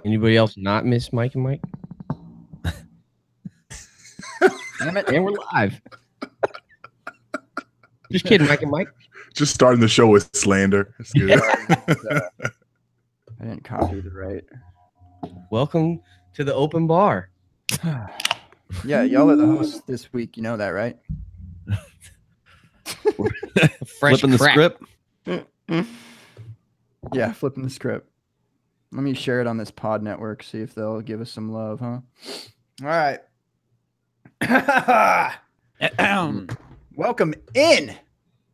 Anybody else not miss Mike and Mike? Damn it. And we're live. Just kidding, Mike and Mike. Just starting the show with slander. That's good. I didn't copy the right. Welcome to the open bar. Yeah, y'all are the hosts this week. You know that, right? Fresh Flipping the crap. script. Yeah, flipping the script. Let me share it on this pod network, see if they'll give us some love, huh? All right. Welcome in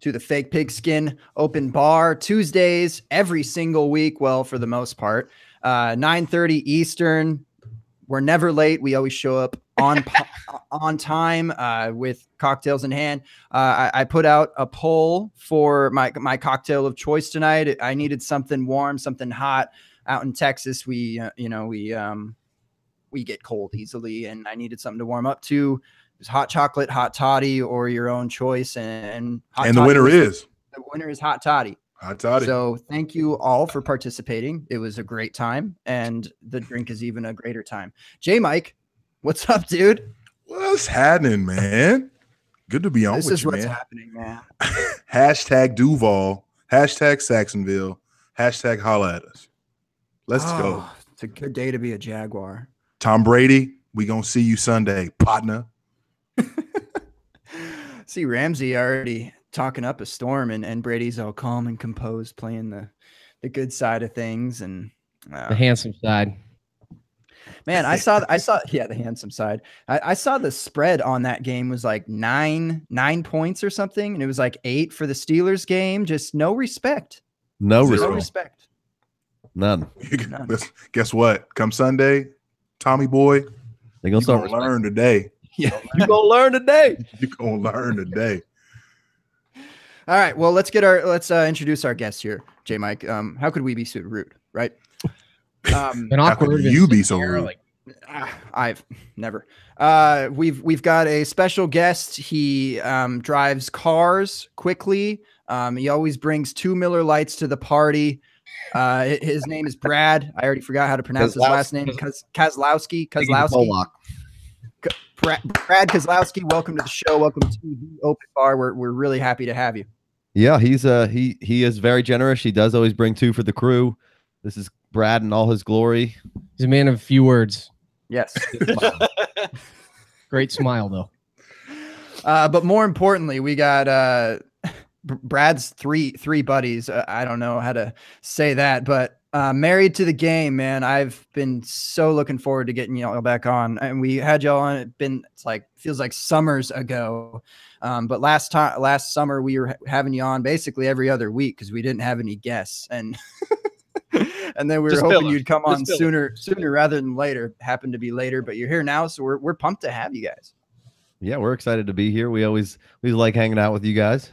to the Fake Pigskin Open Bar Tuesdays every single week. Well, for the most part, 9:30 Eastern. We're never late. We always show up on time with cocktails in hand. I put out a poll for my cocktail of choice tonight. I needed something warm, something hot. Out in Texas, we get cold easily, and I needed something to warm up to. It was hot chocolate, hot toddy, or your own choice. And the winner is hot toddy. Hot toddy. So thank you all for participating. It was a great time, and the drink is even a greater time. JMic, what's up, dude? What's happening, man? Good to be on This with is you, what's man. happening, man. Hashtag Duval. Hashtag Saxonville. Hashtag holla at us. Let's go. It's a good day to be a Jaguar. Tom Brady, we gonna see you Sunday, partner. See Ramsey already talking up a storm, and Brady's all calm and composed, playing the good side of things, and The handsome side. man, I saw yeah, the handsome side. I saw the spread on that game was like nine points or something, and it was like 8 for the Steelers game. Just no respect. No Zero. No respect. respect. None. Guess what? Come Sunday, Tommy boy, They're gonna you start gonna learn today. Yeah. You're gonna learn today. You gonna learn today. All right. Well, let's introduce our guest here, JMic. How could we be so rude, right? Been How awkward. could been you be sitting so here, rude? like, I've never. We've got a special guest. He drives cars quickly. He always brings 2 Miller Lights to the party. His name is Brad. I already forgot how to pronounce his last name. Kozlowski. Brad Kozlowski, welcome to the show. Welcome to the Open Bar. We're really happy to have you. Yeah, he's he is very generous. He does always bring 2 for the crew. This is Brad in all his glory. he's a man of few words. Yes. Great smile, though. But more importantly, we got Brad's three buddies. I don't know how to say that, but married to the game, man. I've been so looking forward to getting y'all back on, and we had y'all on. Feels like summers ago. But last summer we were having you on basically every other week because we didn't have any guests, and and then we were hoping you'd come on sooner rather than later. Happened to be later, but you're here now, so we're pumped to have you guys. Yeah, we're excited to be here. We like hanging out with you guys.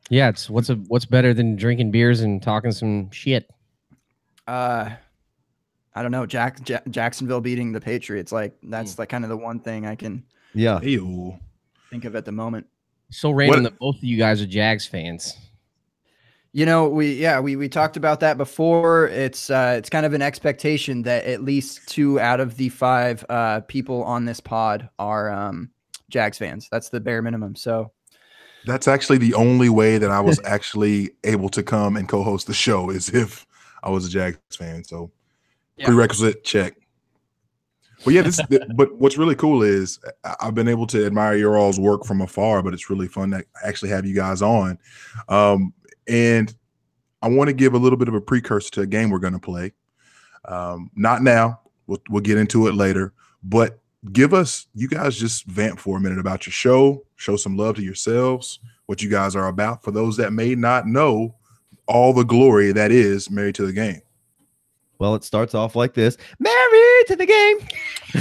Yeah, it's what's better than drinking beers and talking some shit? I don't know. Jacksonville beating the Patriots. Like that's like kind of the one thing I can Yeah. Ew. think of at the moment. So random that both of you guys are Jags fans. You know, we talked about that before. It's kind of an expectation that at least 2 out of the 5 people on this pod are Jags fans. That's the bare minimum. So That's actually the only way that I was actually able to come and co-host the show is if I was a Jags fan. So prerequisite check. Well, yeah, but what's really cool is I've been able to admire your all's work from afar, but it's really fun to actually have you guys on. And I want to give a little bit of a precursor to a game we're going to play. Not now. We'll get into it later. But you guys just vamp for a minute about your show. Show some love to yourselves, what you guys are about. For those that may not know all the glory that is Married to the Game. Well, it starts off like this. Married to the game.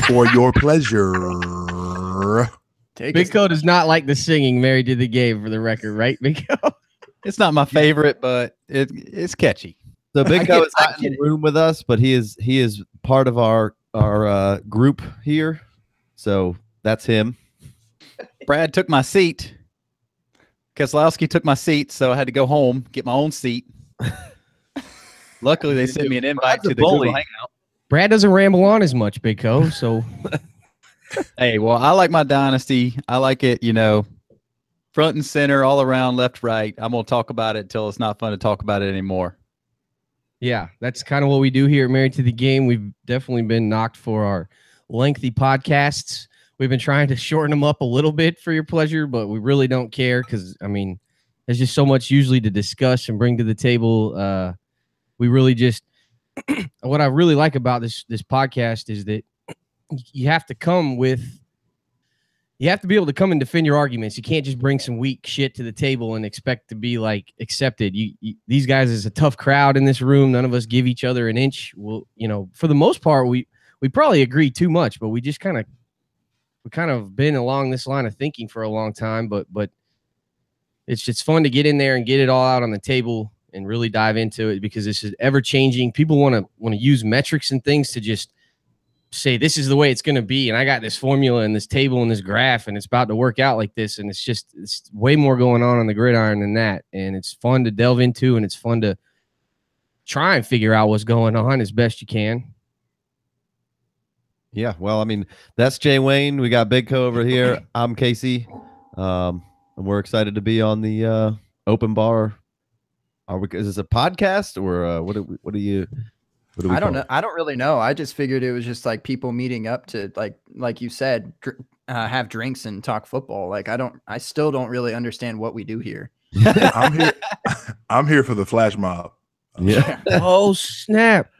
For your pleasure. Big Co does not like the singing "Married to the Game" for the record, right, Big Co? It's not my favorite, but it's catchy. So Big Co is not in the room with us, but he is part of our group here. So that's him. Brad took my seat. Kozlowski took my seat, so I had to go home, get my own seat. Luckily, they sent me an invite to the Google Hangout. Brad doesn't ramble on as much, Big Co. So Hey, well, I like my dynasty. I like it, front and center, all around, left, right. I'm gonna talk about it till it's not fun to talk about it anymore. yeah, that's kind of what we do here at Married to the Game. We've definitely been knocked for our lengthy podcasts. We've been trying to shorten them up a little bit for your pleasure, but we really don't care because, I mean, there's just so much usually to discuss and bring to the table. We really just what I really like about this podcast is that you have to be able to come and defend your arguments. You can't just bring some weak shit to the table and expect to be like accepted. These guys is a tough crowd in this room. None of us give each other an inch. Well, for the most part, we probably agree too much, but we kind of been along this line of thinking for a long time. But it's just fun to get in there and get it all out on the table and really dive into it because this is ever changing. People want to use metrics and things to just say this is the way it's going to be, and I got this formula and this table and this graph, and it's about to work out like this. And it's way more going on the gridiron than that, and it's fun to delve into, and it's fun to try and figure out what's going on as best you can. Yeah, well, I mean, that's Jay Wayne. We got Big Co over here. I'm Casey, and we're excited to be on the open bar. Is this a podcast or what do you? I don't know. I don't really know. I just figured it was just like people meeting up to like you said, have drinks and talk football. Like I still don't really understand what we do here. I'm here for the flash mob. Yeah. Oh snap!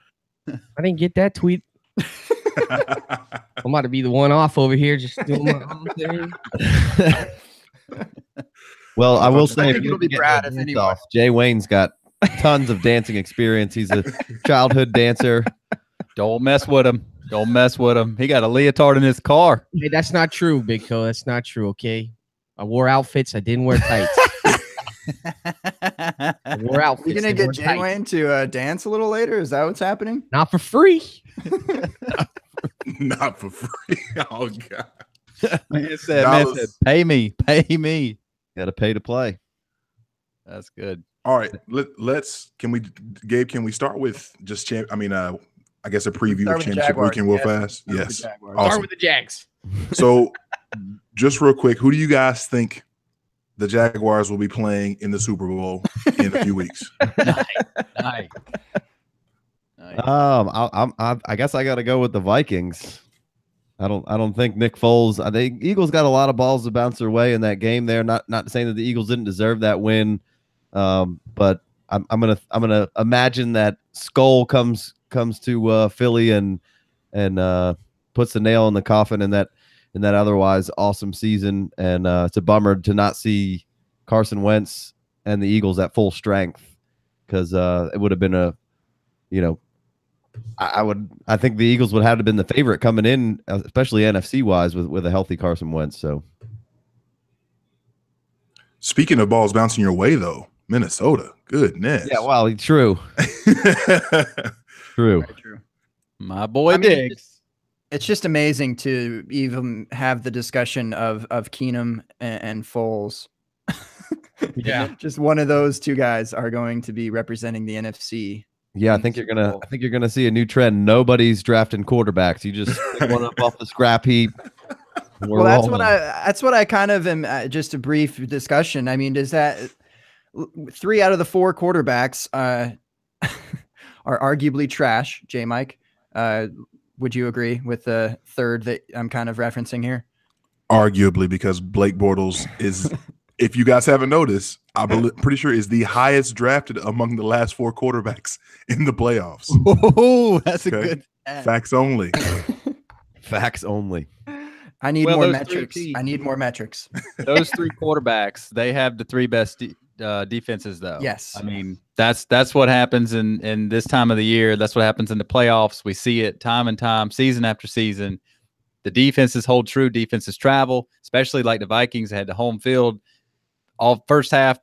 I didn't get that tweet. I'm about to be the one off over here, just doing my own thing. Well, I will I say, think it'll be Brad if anyway. Jay Wayne's got tons of dancing experience. He's a childhood dancer. Don't mess with him. Don't mess with him. He got a leotard in his car. Hey, that's not true, Big Co. That's not true. Okay, I wore outfits. I didn't wear tights. I wore outfits. You gonna get Jay Wayne to dance a little later? Is that what's happening? Not for free. Not for free. Oh god. Man said, pay me. Got to pay to play. That's good. All right, Gabe, can we start with just I guess a preview of Championship Weekend real fast? Yes. Awesome. Start with the Jags. So just real quick, who do you guys think the Jaguars will be playing in the Super Bowl in a few weeks? Nice. I guess I got to go with the Vikings. I don't think Nick Foles. I think Eagles got a lot of balls to bounce their way in that game there. Not saying that the Eagles didn't deserve that win, but I'm gonna imagine that Skull comes to Philly and puts the nail in the coffin in that otherwise awesome season. And it's a bummer to not see Carson Wentz and the Eagles at full strength because it would have been I think the Eagles would have been the favorite coming in, especially NFC wise with a healthy Carson Wentz. So, speaking of balls bouncing your way, though, Minnesota, goodness. Yeah, well, true. True. My boy Diggs. It's just amazing to even have the discussion of Keenum and Foles. Yeah, just one of those two guys are going to be representing the NFC. Yeah, I think you're gonna see a new trend. Nobody's drafting quarterbacks. You just pick one up off the scrap heap. Well, that's what I kind of am. Just a brief discussion. I mean, does that 3 out of the 4 quarterbacks are arguably trash? JMic, would you agree with the third that I'm kind of referencing here? Arguably, because Blake Bortles is. If you guys haven't noticed, I'm pretty sure is the highest drafted among the last 4 quarterbacks in the playoffs. Oh, that's okay. A good ad. Facts only. Facts only. I need more metrics. I need more metrics. Those 3 quarterbacks, they have the 3 best defenses, though. Yes. I mean, that's what happens in this time of the year. That's what happens in the playoffs. We see it time and time, season after season. The defenses hold true. Defenses travel, especially like the Vikings had the home field. All first half,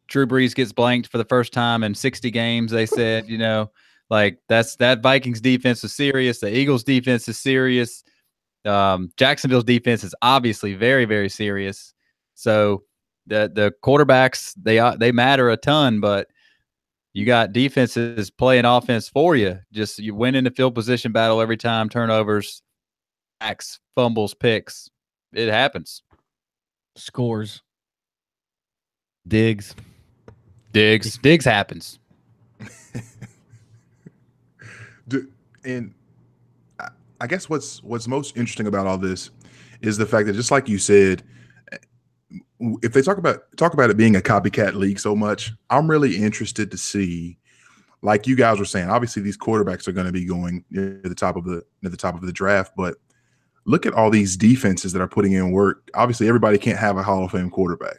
Drew Brees gets blanked for the first time in 60 games. They said, that Vikings defense is serious. The Eagles defense is serious. Jacksonville's defense is obviously very, very serious. So the quarterbacks, they matter a ton, but You got defenses playing offense for you. Just you win in the field position battle every time, turnovers, sacks, fumbles, picks. It happens. Scores. Diggs. Diggs happens. And I guess what's most interesting about all this is the fact that, just like you said, if they talk about it being a copycat league so much, I'm really interested to see, like you guys were saying, obviously these quarterbacks are going to be going near the top of the draft, but look at all these defenses that are putting in work. Obviously, everybody can't have a Hall of Fame quarterback,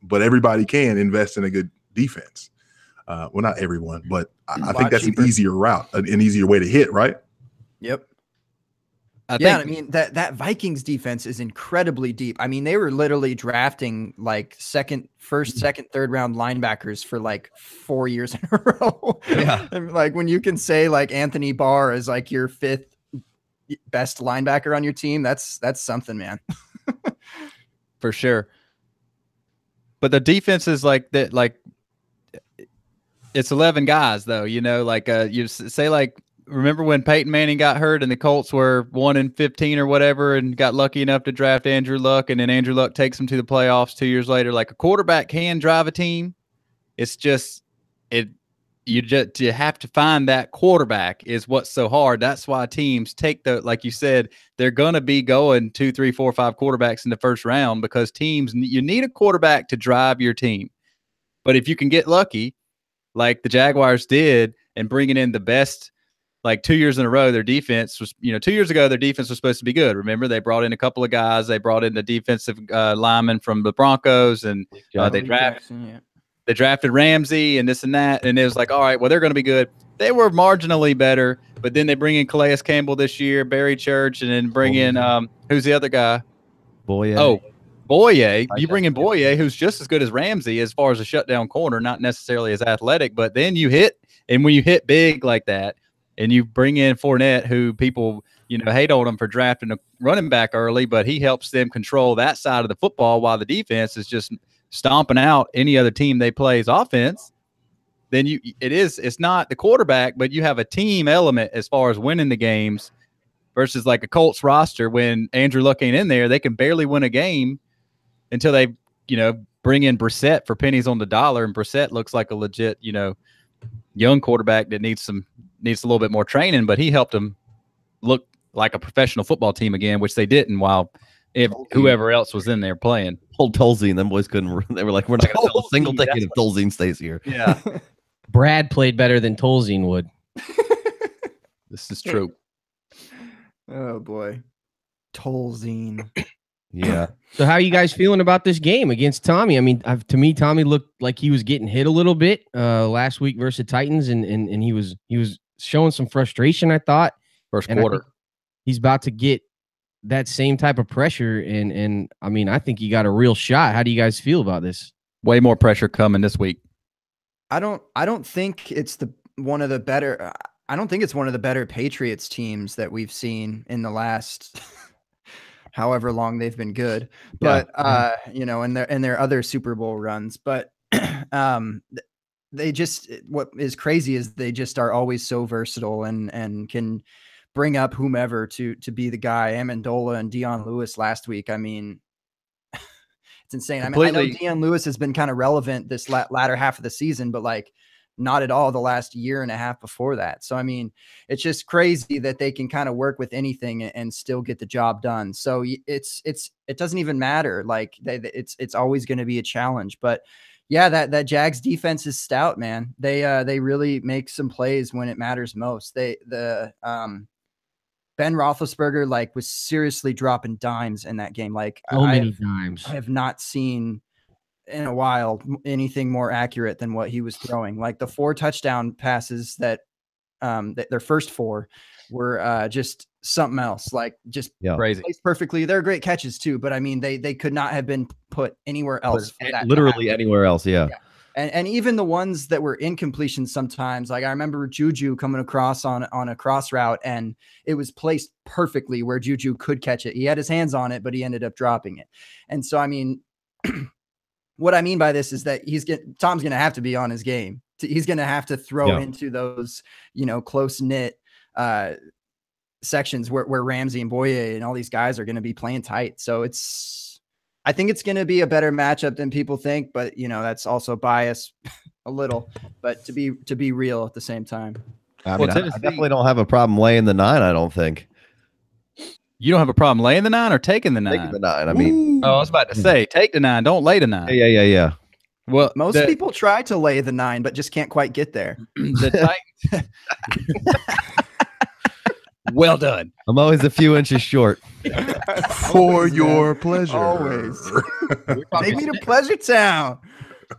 but everybody can invest in a good defense. Well, not everyone, but I think that's cheaper. An easier route, an easier way to hit, right? Yep. I mean that Vikings defense is incredibly deep. I mean, they were literally drafting like first, second, third round linebackers for like 4 years in a row. Yeah. And like when you can say like Anthony Barr is like your 5th best linebacker on your team, that's something, man. For sure. But the defense is like that, like it's 11 guys though, you know, like you say, like, remember when Peyton Manning got hurt and the Colts were 1-15 or whatever and got lucky enough to draft Andrew Luck, and then Andrew Luck takes them to the playoffs 2 years later? Like, a quarterback can drive a team. It's just you have to find that quarterback is what's so hard. That's why teams take like you said, they're gonna be going 2, 3, 4, 5 quarterbacks in the first round, because you need a quarterback to drive your team. But if you can get lucky, like the Jaguars did, and bringing in the best. Like 2 years in a row, their defense was, 2 years ago, their defense was supposed to be good. Remember, they brought in a couple of guys. They brought in the defensive lineman from the Broncos, and they drafted Ramsey and this and that. And it was like, all right, well, they're going to be good. They were marginally better, but then they bring in Calais Campbell this year, Barry Church, and then bring in who's the other guy? Boye. Oh, Boye. You bring in Boye, who's just as good as Ramsey as far as a shutdown corner, not necessarily as athletic, but then you hit, and when you hit big like that, and you bring in Fournette, who people, hate on him for drafting a running back early, but he helps them control that side of the football while the defense is just stomping out any other team they play's offense. Then it's not the quarterback, but you have a team element as far as winning the games, versus like a Colts roster. When Andrew Luck ain't in there, they can barely win a game until they, bring in Brissett for pennies on the dollar. And Brissett looks like a legit, young quarterback that needs a little bit more training, but he helped them look like a professional football team again, which they didn't while whoever else was in there playing. Old Tolzien, them boys couldn't. They were like, we're not going to sell a single ticket if Tolzien stays here. Yeah. Brad played better than Tolzien would. This is true. Oh boy. Tolzien. Yeah. So how are you guys feeling about this game against Tommy? I mean, to me, Tommy looked like he was getting hit a little bit last week versus Titans, and he was showing some frustration, I thought. First quarter. He's about to get that same type of pressure, and I mean, I think he got a real shot. How do you guys feel about this? Way more pressure coming this week. I don't think it's one of the better Patriots teams that we've seen in the last however long they've been good, but in their other Super Bowl runs, but they just, what is crazy is they just are always so versatile and can bring up whomever to be the guy. Amendola and Dion Lewis last week. I mean, it's insane. I mean, I know Dion Lewis has been kind of relevant this latter half of the season, but like not at all the last year and a half before that. So, I mean, it's just crazy that they can kind of work with anything and still get the job done. So it doesn't even matter. Like it's always going to be a challenge, but yeah, that Jags defense is stout, man. They really make some plays when it matters most. Ben Roethlisberger was seriously dropping dimes in that game. Like many dimes. I have not seen in a while anything more accurate than what he was throwing. Like the 4 touchdown passes that their first 4 were just something else. Like just crazy, placed perfectly. They're great catches too, but I mean they could not have been put anywhere else. Literally anywhere else. Yeah. And even the ones that were incompletions sometimes, like I remember Juju coming across on a cross route and it was placed perfectly where Juju could catch it. He had his hands on it, but he ended up dropping it. And so, I mean, what I mean by this is that Tom's going to have to be on his game He's going to have to throw into those, close knit sections where Ramsey and Boye and all these guys are going to be playing tight. So I think it's going to be a better matchup than people think, but that's also biased a little, but to be real at the same time. I mean, I definitely don't have a problem laying the 9. I don't think. You don't have a problem laying the 9 or taking the 9? Taking the 9. I mean, I was about to say, take the 9. Don't lay the 9. Yeah. Well, most people try to lay the 9, but just can't quite get there. The Titans. Well done. I'm always a few inches short. For your pleasure. Always. Take me to Pleasure Town.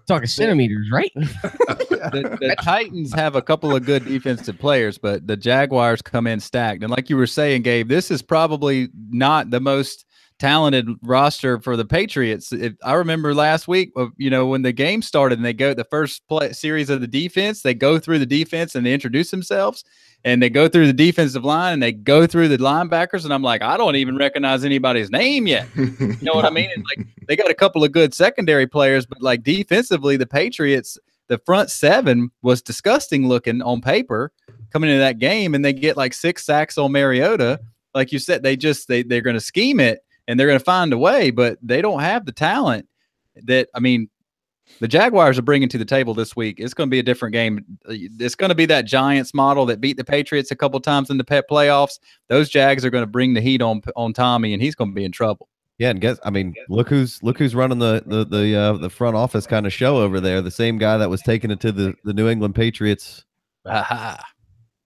Talking centimeters, right? The Titans have a couple of good defensive players, but the Jaguars come in stacked. And like you were saying, Gabe, this is probably not the most talented roster for the Patriots. I remember last week, when the game started and they go the first series of the defense, they go through the defense and they introduce themselves, and they go through the defensive line and they go through the linebackers, and I'm like, I don't even recognize anybody's name yet. You know what I mean? And like, they got a couple of good secondary players, but like defensively, the Patriots, the front 7 was disgusting looking on paper coming into that game, and they get like 6 sacks on Mariota. Like you said, they're going to scheme it and they're going to find a way, but they don't have the talent that, the Jaguars are bringing to the table this week. It's going to be a different game. It's going to be that Giants model that beat the Patriots a couple times in the playoffs. Those Jags are going to bring the heat on Tommy, and he's going to be in trouble. Yeah, and look who's running the front office kind of show over there. The same guy that was taking it to the New England Patriots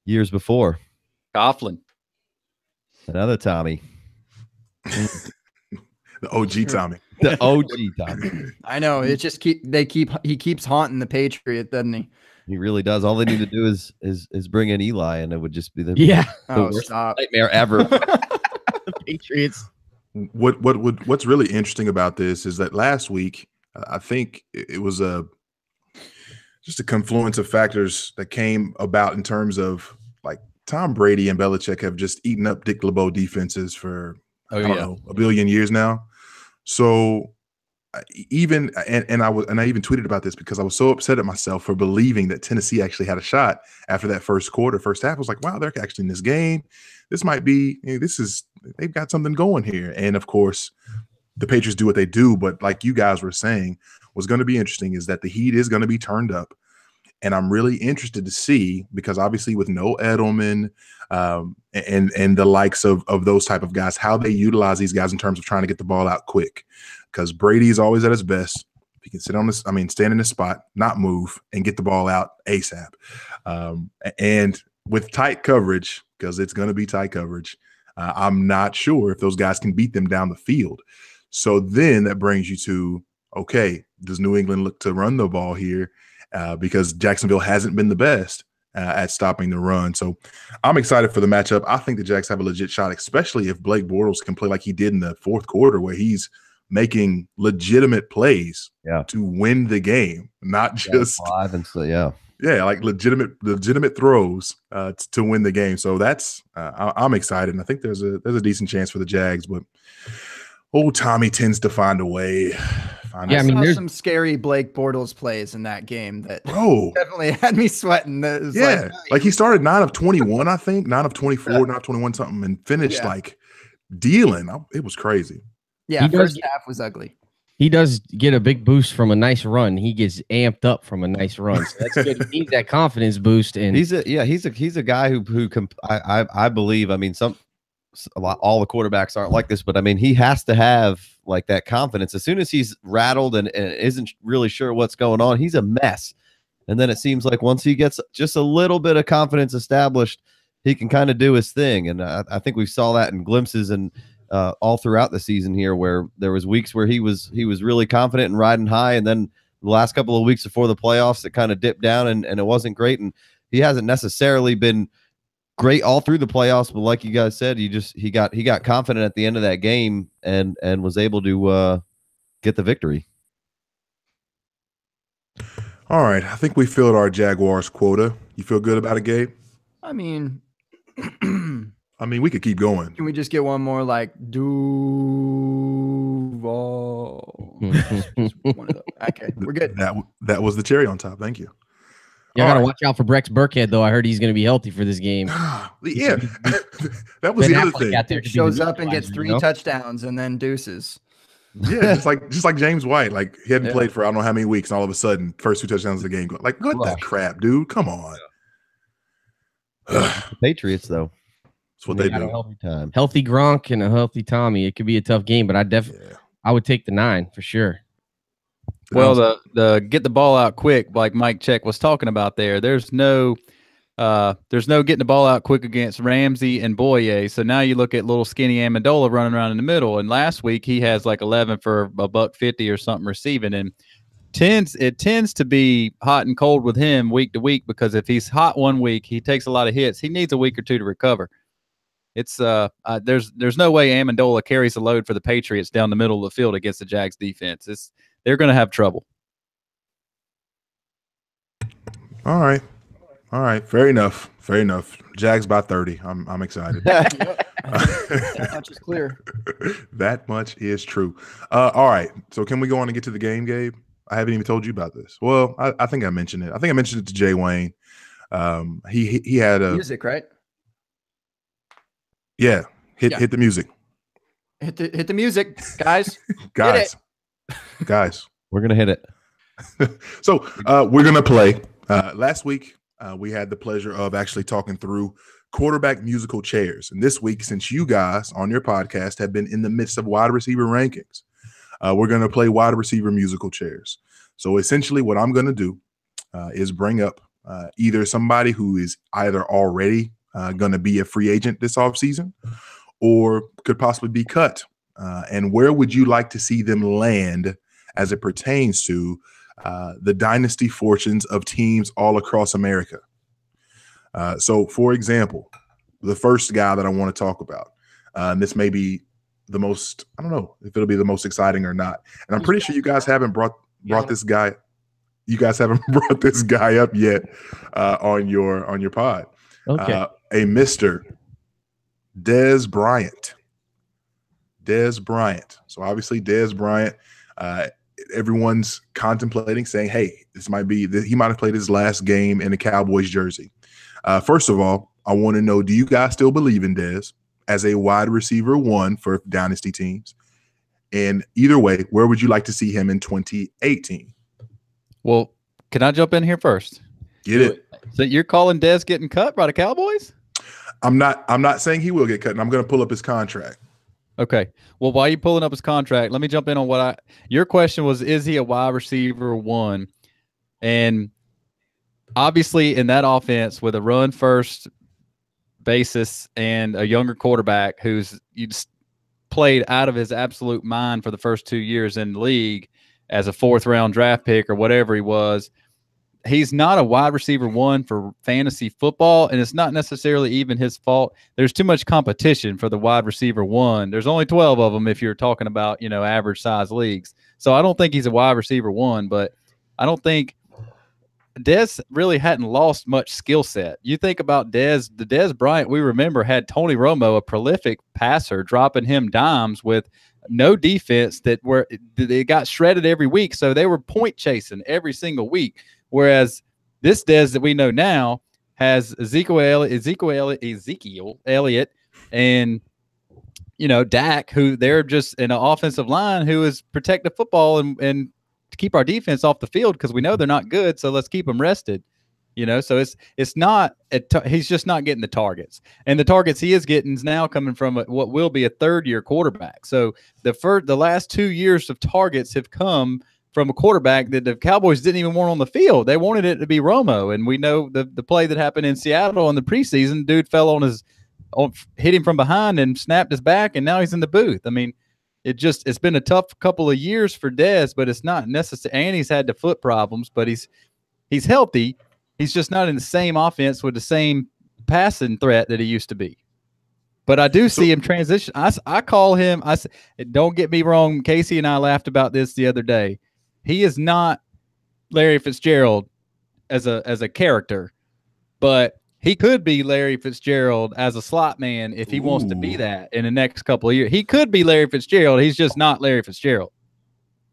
years before. Coughlin. Another Tommy. The OG Tommy. The OG Tommy. I know. It just he keeps haunting the Patriot, doesn't he? He really does. All they need to do is bring in Eli, and it would just be the worst nightmare ever. The Patriots. What's really interesting about this is that last week, I think it was just a confluence of factors that came about in terms of like Tom Brady and Belichick have just eaten up Dick LeBeau defenses for I don't know, a billion years now. So I even tweeted about this because I was so upset at myself for believing that Tennessee actually had a shot after that first half. I was like, wow, they're actually in this game. This might be, they've got something going here. And of course, the Patriots do what they do. But like you guys were saying, what's going to be interesting is that the heat is going to be turned up. And I'm really interested to see, because obviously with no Edelman and the likes of those type of guys, how they utilize these guys in terms of trying to get the ball out quick. Because Brady is always at his best. He can stand in his spot, not move, and get the ball out ASAP. And with tight coverage, because it's going to be tight coverage, I'm not sure if those guys can beat them down the field. So then that brings you to, okay, does New England look to run the ball here? Because Jacksonville hasn't been the best at stopping the run. So I'm excited for the matchup. I think the Jags have a legit shot, especially if Blake Bortles can play like he did in the fourth quarter, where he's making legitimate plays to win the game, not just live and so like legitimate throws to win the game. So that's I'm excited, and I think there's a decent chance for the Jags, but old Tommy tends to find a way. There's some scary Blake Bortles plays in that game that definitely had me sweating. Like he started 9 of 21, I think 9 of 24, 9 of 21 something, and finished like dealing. It was crazy. Yeah, first half was ugly. He does get a big boost from a nice run. He gets amped up from a nice run. So that's good. He needs that confidence boost. And he's a guy who I believe. All the quarterbacks aren't like this, but he has to have like that confidence. As soon as he's rattled and isn't really sure what's going on, he's a mess. And then it seems like once he gets just a little bit of confidence established, he can kind of do his thing. And I think we saw that in glimpses and all throughout the season here, where there was weeks where he was really confident and riding high, and then the last couple of weeks before the playoffs, it kind of dipped down and it wasn't great. And he hasn't necessarily been great all through the playoffs, but like you guys said, he got confident at the end of that game and was able to get the victory. All right, I think we filled our Jaguars quota. You feel good about it, Gabe? We could keep going. Can we just get one more like Duval? One of those. Okay, we're good. That was the cherry on top. Thank you. You gotta watch out for Brex Burkhead, though. I heard he's going to be healthy for this game. Yeah, that was the other thing. Shows up and gets 3 touchdowns and then deuces. Yeah, just like James White. Like he hadn't played for I don't know how many weeks, and all of a sudden, first 2 touchdowns of the game. Like what that crap, dude? Come on. The Patriots, though. That's what they do. Healthy Gronk and a healthy Tommy. It could be a tough game, but I would take the 9 for sure. Well, the get the ball out quick, like Mike Check was talking about there. There's no getting the ball out quick against Ramsey and Boye. So now you look at little skinny Amendola running around in the middle. And last week he has like 11 for $150 or something receiving. And it tends to be hot and cold with him week to week, because if he's hot one week, he takes a lot of hits. He needs a week or 2 to recover. It's there's no way Amendola carries the load for the Patriots down the middle of the field against the Jags defense. They're going to have trouble. All right. Fair enough. Jags by 30. I'm excited. That much is clear. That much is true. All right. So can we go on and get to the game, Gabe? I haven't even told you about this. Well, I think I mentioned it. I think I mentioned it to Jay Wayne. He had a music, right? Yeah. Hit the music. Hit the music, guys. Guys, we're gonna hit it. So we're gonna play. Last week we had the pleasure of actually talking through quarterback musical chairs, and this week, since you guys on your podcast have been in the midst of wide receiver rankings, we're gonna play wide receiver musical chairs. So essentially, what I'm gonna do is bring up either somebody who is either already gonna be a free agent this offseason, or could possibly be cut. And where would you like to see them land as it pertains to the dynasty fortunes of teams all across America? So, for example, the first guy that I want to talk about, and this may be the most, I don't know if it'll be the most exciting or not. And I'm pretty sure you guys haven't brought this guy. You guys haven't brought this guy up yet on your pod. Okay. A Mr. Dez Bryant. So obviously Dez Bryant, everyone's contemplating saying, hey, he might have played his last game in a Cowboys jersey. First of all, I want to know, do you guys still believe in Dez as a wide receiver 1 for dynasty teams? And either way, where would you like to see him in 2018? Well, can I jump in here first? Get it. So you're calling Dez getting cut by the Cowboys? I'm not saying he will get cut, and I'm going to pull up his contract. Okay. Well, while you're pulling up his contract, let me jump in on your question was, is he a wide receiver 1? And obviously in that offense with a run first basis and a younger quarterback who's played out of his absolute mind for the first 2 years in the league as a 4th round draft pick or whatever he was, he's not a wide receiver 1 for fantasy football, and it's not necessarily even his fault. There's too much competition for the wide receiver 1. There's only 12 of them if you're talking about, average size leagues. So I don't think he's a wide receiver 1, but I don't think Dez really hadn't lost much skill set. You think about Dez, the Dez Bryant we remember had Tony Romo, a prolific passer, dropping him dimes with no defense they got shredded every week. So they were point chasing every single week. Whereas this Dez that we know now has Ezekiel Elliott and, Dak, who they're just in an offensive line who is protect the football and to keep our defense off the field because we know they're not good. So let's keep them rested, so it's not he's just not getting the targets, and the targets he is getting is now coming from what will be a 3rd-year quarterback. So the last 2 years of targets have come from a quarterback that the Cowboys didn't even want on the field. They wanted it to be Romo. And we know the play that happened in Seattle in the preseason, dude fell hit him from behind and snapped his back, and now he's in the booth. I mean, it's been a tough couple of years for Dez, but it's not necessary. And he's had the foot problems, but he's healthy. He's just not in the same offense with the same passing threat that he used to be. But I do see him transition. I call him, don't get me wrong, Casey and I laughed about this the other day. He is not Larry Fitzgerald as a character, but he could be Larry Fitzgerald as a slot man if he wants to be that in the next couple of years. He could be Larry Fitzgerald. He's just not Larry Fitzgerald.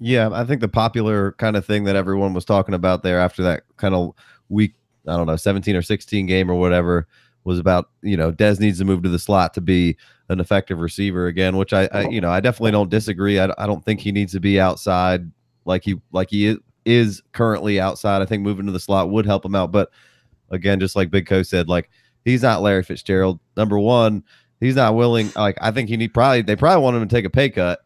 Yeah, I think the popular kind of thing that everyone was talking about there after that kind of week I don't know, 17 or 16 game or whatever was about, Dez needs to move to the slot to be an effective receiver again, which I definitely don't disagree. I don't think he needs to be outside like he is currently outside. I think moving to the slot would help him out. But again, just like Big Co said, like, he's not Larry Fitzgerald. Number one, he's not willing. Like, I think they probably want him to take a pay cut,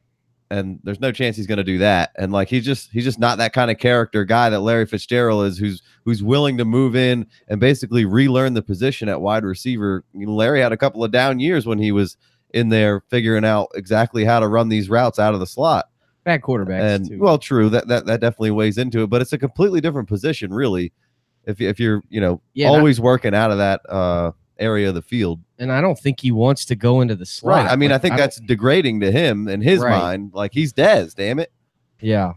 and there's no chance he's going to do that. And like, he's just not that kind of character guy that Larry Fitzgerald is, who's willing to move in and basically relearn the position at wide receiver. Larry had a couple of down years when he was in there figuring out exactly how to run these routes out of the slot. Bad quarterbacks, and too. Well, true, that definitely weighs into it, but it's a completely different position, really. If you're always working out of that area of the field. And I don't think he wants to go into the slot. Right. I mean, I think that's degrading to him in his mind. Like, he's Dez, damn it. Yeah.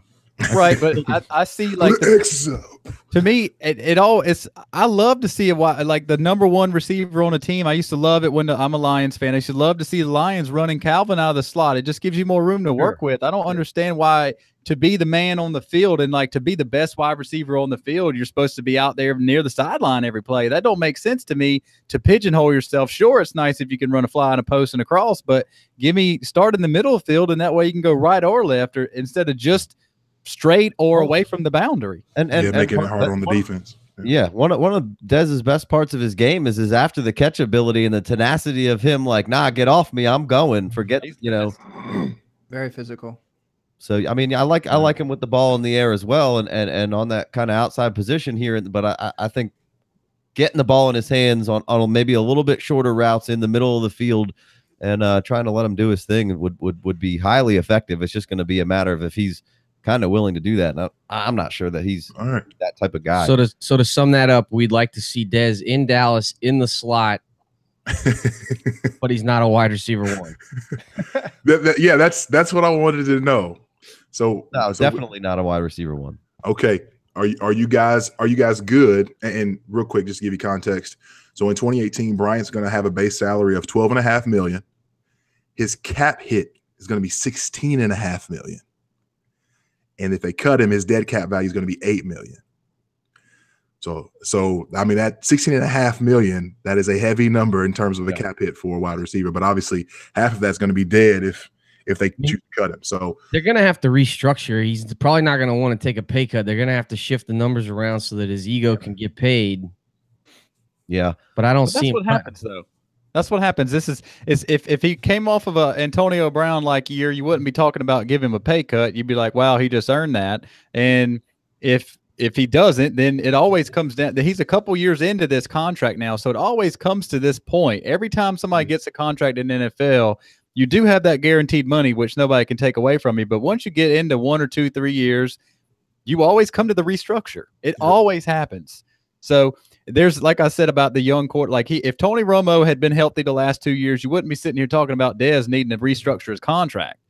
Right, but I see, like, to me, I love to see like the number one receiver on a team. I used to love it when I'm a Lions fan. I used to love to see the Lions running Calvin out of the slot. It just gives you more room to work with. I don't understand why, to be the man on the field and like to be the best wide receiver on the field, you're supposed to be out there near the sideline every play. That don't make sense to me, to pigeonhole yourself. Sure, it's nice if you can run a fly and a post and a cross, but start in the middle of the field, and that way you can go right or left, or instead of just straight or away from the boundary. And making it hard on the defense. Yeah, one of Dez's best parts of his game is his after the catch ability and the tenacity of him. Like, nah, get off me, I'm going. Forget, Very physical. So I mean, I like him with the ball in the air as well, and on that kind of outside position here. But I think getting the ball in his hands on maybe a little bit shorter routes in the middle of the field and trying to let him do his thing would be highly effective. It's just going to be a matter of if he's kind of willing to do that. And I'm not sure that he's that type of guy. So to sum that up, we'd like to see Dez in Dallas in the slot, but he's not a wide receiver one. That's what I wanted to know. So no, definitely not a wide receiver one. Okay. Are you guys good? And real quick, just to give you context. So in 2018, Bryant's going to have a base salary of $12.5 million. His cap hit is going to be $16.5 million. And if they cut him, his dead cap value is going to be $8 million. So I mean, that $16.5 million, that is a heavy number in terms of the cap hit for a wide receiver. But obviously, half of that's going to be dead if they choose to cut him. So they're going to have to restructure. He's probably not going to want to take a pay cut. They're going to have to shift the numbers around so that his ego can get paid. Yeah, but I don't see. That's what happens, though. That's what happens. This is if he came off of a Antonio Brown like year, you wouldn't be talking about giving him a pay cut. You'd be like, wow, he just earned that. And if he doesn't, then it always comes down that he's a couple years into this contract now. So it always comes to this point. Every time somebody gets a contract in the NFL, you do have that guaranteed money, which nobody can take away from you. But once you get into 1 or 2, 3 years, you always come to the restructure. It always happens. So there's, like I said about the young court, like if Tony Romo had been healthy the last 2 years, you wouldn't be sitting here talking about Dez needing to restructure his contract.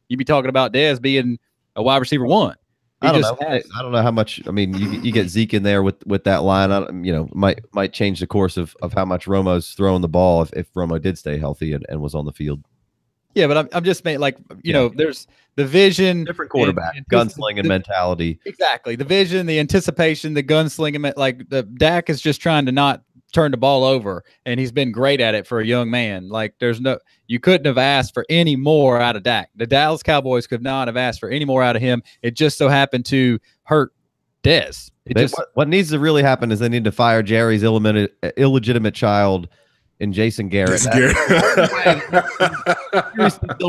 You'd be talking about Dez being a wide receiver one. I don't know how much. I mean, you get Zeke in there with that line. Might change the course of how much Romo's throwing the ball if Romo did stay healthy and was on the field. Yeah, but I'm just saying, like, there's the vision, different quarterback, gunslinging mentality. Exactly, the vision, the anticipation, the gunslinging. Like the Dak is just trying to not turn the ball over, and he's been great at it for a young man. Like you couldn't have asked for any more out of Dak. The Dallas Cowboys could not have asked for any more out of him. It just so happened to hurt Dez. What needs to really happen is they need to fire Jerry's illegitimate child and Jason Garrett. Still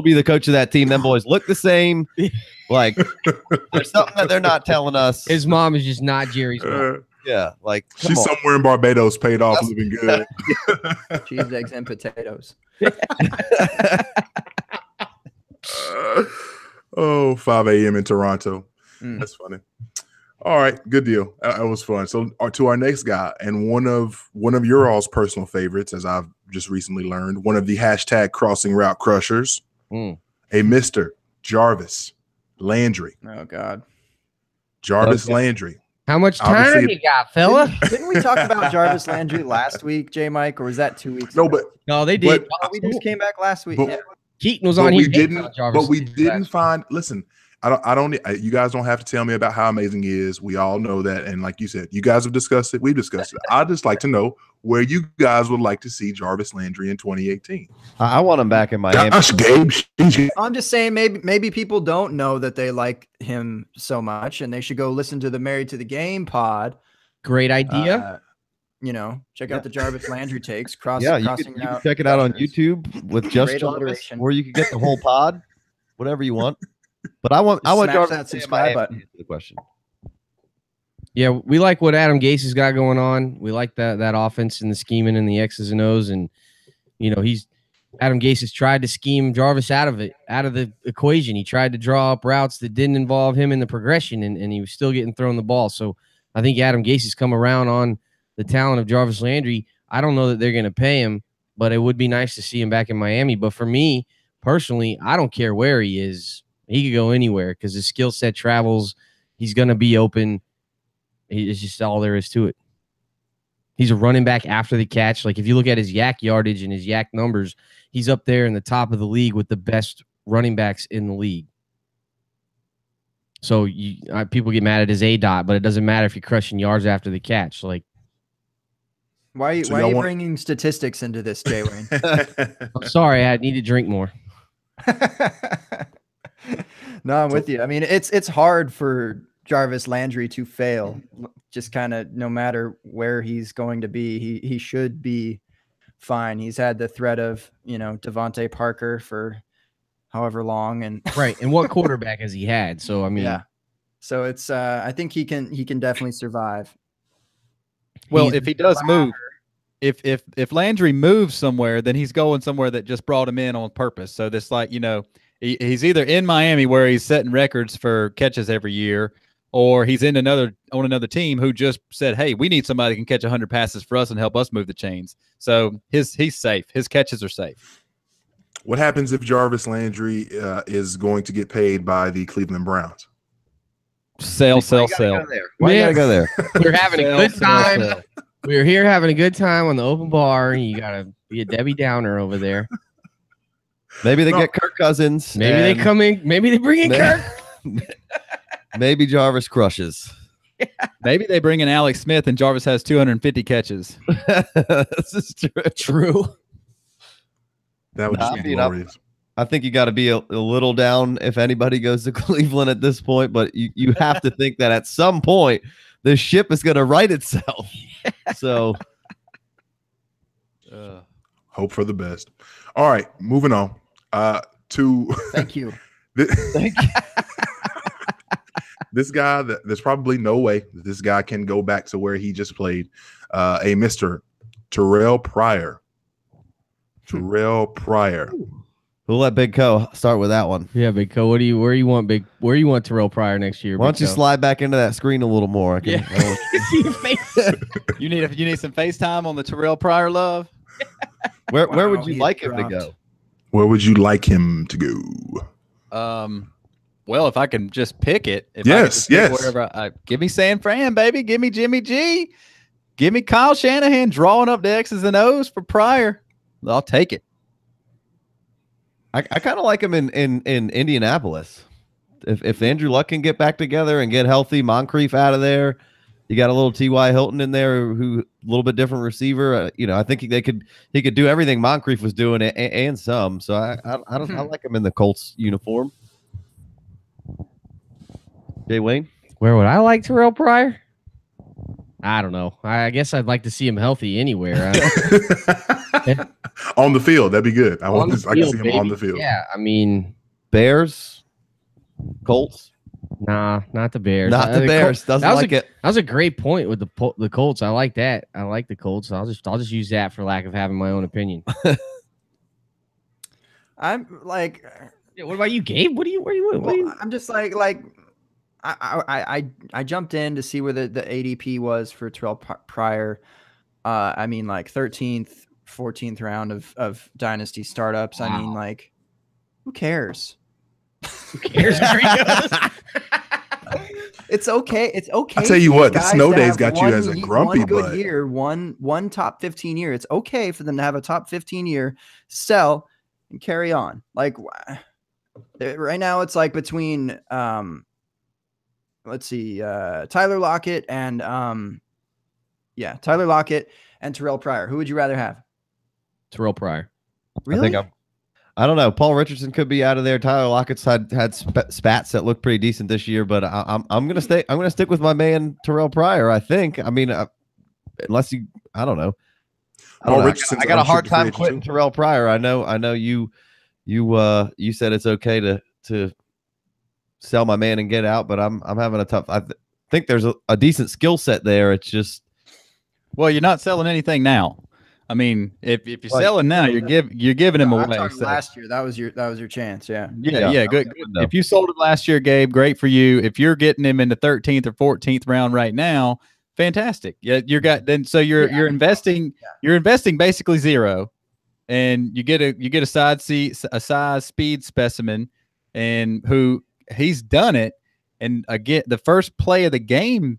be the coach of that team. Them boys look the same. Like there's something that they're not telling us. His mom is just not Jerry's mom. Yeah, like she's somewhere in Barbados, paid off, living good. Cheese, eggs, and potatoes. 5 a.m. in Toronto. That's funny. All right, good deal. That was fun. So to our next guy, and one of your all's personal favorites, as I've just recently learned, one of the hashtag crossing route crushers, a Mr. Jarvis Landry. Oh God, Jarvis Landry. How much time you got, fella? Didn't we talk about Jarvis Landry last week, JMic, or was that 2 weeks ago? No, they did. We just came back last week. Keaton was on here. But we didn't find. Listen, You guys don't have to tell me about how amazing he is. We all know that. And like you said, you guys have discussed it. We've discussed it. I'd just like to know where you guys would like to see Jarvis Landry in 2018. I want him back in Miami. Gosh, Gabe. I'm just saying maybe people don't know that they like him so much, and they should go listen to the Married to the Game pod. Great idea. Check out the Jarvis Landry takes. You can check it out on YouTube with just Jarvis, or you can get the whole pod, whatever you want. But I want Jarvis that subscribe button. The question. Yeah, we like what Adam Gase has got going on. We like that offense and the scheming and the X's and O's, and Adam Gase has tried to scheme Jarvis out of the equation. He tried to draw up routes that didn't involve him in the progression, and he was still getting thrown the ball. So I think Adam Gase has come around on the talent of Jarvis Landry. I don't know that they're going to pay him, but it would be nice to see him back in Miami. But for me personally, I don't care where he is. He could go anywhere because his skill set travels. He's going to be open. It's just all there is to it. He's a running back after the catch. Like if you look at his yak yardage and his yak numbers, he's up there in the top of the league with the best running backs in the league. So people get mad at his ADOT, but it doesn't matter if you're crushing yards after the catch. Like, why are you bringing statistics into this, Jay Wayne? I'm sorry, I need to drink more. No, I'm with you. I mean, it's hard for Jarvis Landry to fail. Just kind of no matter where he's going to be, he should be fine. He's had the threat of Devontae Parker for however long, and right. And what quarterback has he had? So I mean, yeah. So it's I think he can definitely survive. Well, if he does move, if Landry moves somewhere, then he's going somewhere that just brought him in on purpose. So this he's either in Miami where he's setting records for catches every year, or he's in another team who just said, "Hey, we need somebody that can catch 100 passes for us and help us move the chains." So he's safe. His catches are safe. What happens if Jarvis Landry is going to get paid by the Cleveland Browns? Sell. Why you gotta go there? We're having a good time. We're here having a good time on the open bar, and you gotta be a Debbie Downer over there. Maybe they get Kirk Cousins. Maybe they come in. Maybe they bring in Kirk. Maybe Jarvis crushes. Maybe they bring in Alex Smith, and Jarvis has 250 catches. This is true. That would just be glorious. I think you got to be a little down if anybody goes to Cleveland at this point, but you have to think that at some point the ship is going to right itself. So hope for the best. All right, moving on Thank you. thank you. This guy, there's probably no way that this guy can go back to where he just played. A Mr. Terrell Pryor. We'll let Big Co start with that one. Yeah, Big Co. Where you want Terrell Pryor next year? Why don't you slide back into that screen a little more? You need some FaceTime on the Terrell Pryor love. Where would you like him to go? Where would you like him to go? Well, if I can just pick it. Yes. Wherever give me San Fran, baby. Give me Jimmy G. Give me Kyle Shanahan drawing up the X's and O's for Pryor. I'll take it. I kind of like him in Indianapolis. If Andrew Luck can get back together and get healthy, Moncrief out of there, you got a little T.Y. Hilton in there, who a little bit different receiver. I think he could do everything Moncrief was doing and some. So I like him in the Colts uniform. Jay Wayne, where would I like Terrell Pryor? I don't know. I guess I'd like to see him healthy anywhere. On the field, that'd be good. I can see him on the field. Yeah, I mean, Bears, Colts. Nah, not the Bears. Not the Bears. Doesn't like it. That was a great point with the Colts. I like that. I like the Colts. I'll just use that for lack of having my own opinion. I'm like, yeah, what about you, Gabe? Where you? I'm just like I jumped in to see where the ADP was for Terrell Pryor. I mean, like 13th, 14th round of dynasty startups. Wow. I mean, like, who cares? Who cares? It's okay. It's okay. I tell you what, the snow days got you as a grumpy one good butt. Year, one top 15 year. It's okay for them to have a top 15 year, sell and carry on. Like, Right now, it's like between let's see, Tyler Lockett and Tyler Lockett and Terrell Pryor. Who would you rather have? Terrell Pryor. Really? I don't know. Paul Richardson could be out of there. Tyler Lockett's had spats that look pretty decent this year, but I'm gonna stay. I'm gonna stick with my man Terrell Pryor. I think. I mean, unless you, I don't know. I got a hard time quitting Terrell Pryor. I know you said it's okay to sell my man and get out, but I'm having a tough. I think there's a decent skill set there. It's just, well, you're not selling anything now. I mean, if you're selling now, you're giving him away. So. Last year, that was your chance. Yeah. Good. If you sold him last year, Gabe, great for you. If you're getting him in the 13th or 14th round right now, fantastic. Yeah, you're investing. Yeah. You're investing basically zero, and you get a size speed specimen, and who he's done it. And again, the first play of the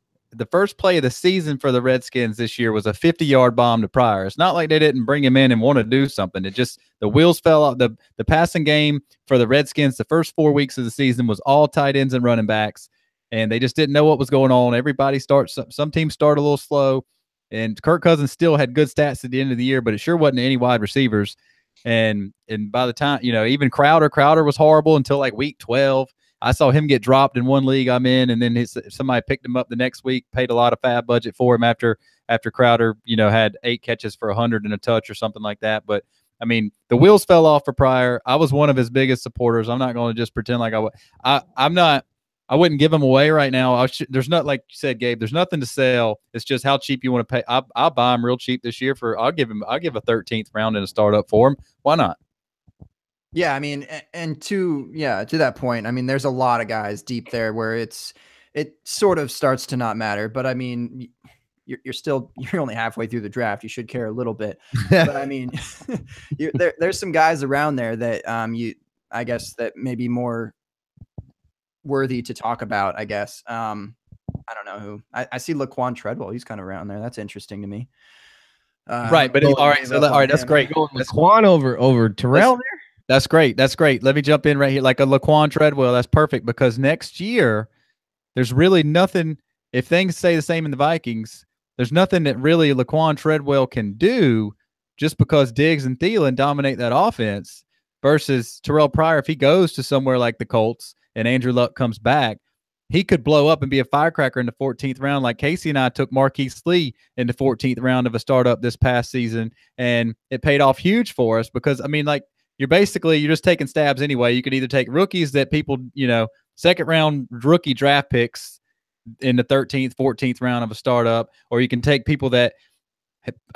season for the Redskins this year was a 50-yard bomb to Pryor. It's not like they didn't bring him in and want to do something. It just, the wheels fell off. The passing game for the Redskins the first 4 weeks of the season was all tight ends and running backs, and they just didn't know what was going on. Everybody some teams start a little slow, and Kirk Cousins still had good stats at the end of the year, but it sure wasn't any wide receivers. And by the time, even Crowder was horrible until like week 12. I saw him get dropped in one league I'm in, and then somebody picked him up the next week, paid a lot of fab budget for him after Crowder, had 8 catches for 100 and a touch or something like that. But I mean, the wheels fell off for Pryor. I was one of his biggest supporters. I'm not going to just pretend like I wouldn't give him away right now. There's not, like you said, Gabe, there's nothing to sell. It's just how cheap you want to pay. I'll buy him real cheap this year I'll give a 13th round and a startup for him. Why not? Yeah, I mean, and to that point, I mean, there's a lot of guys deep there where it sort of starts to not matter. But I mean, you're only halfway through the draft. You should care a little bit. But I mean, there's some guys around there that I guess that may be more worthy to talk about. I guess I don't know who. I see Laquan Treadwell. He's kind of around there. That's interesting to me. Right, but all right, that's great. Laquan over Terrell there. That's great. That's great. Let me jump in right here. Like a Laquan Treadwell, that's perfect, because next year there's really nothing. If things stay the same in the Vikings, there's nothing that really Laquan Treadwell can do, just because Diggs and Thielen dominate that offense, versus Terrell Pryor. If he goes to somewhere like the Colts and Andrew Luck comes back, he could blow up and be a firecracker in the 14th round. Like Casey and I took Marquise Lee in the 14th round of a startup this past season, and it paid off huge for us, because I mean, like, you're just taking stabs anyway. You could either take rookies that people, second round rookie draft picks in the 13th, 14th round of a startup, or you can take people that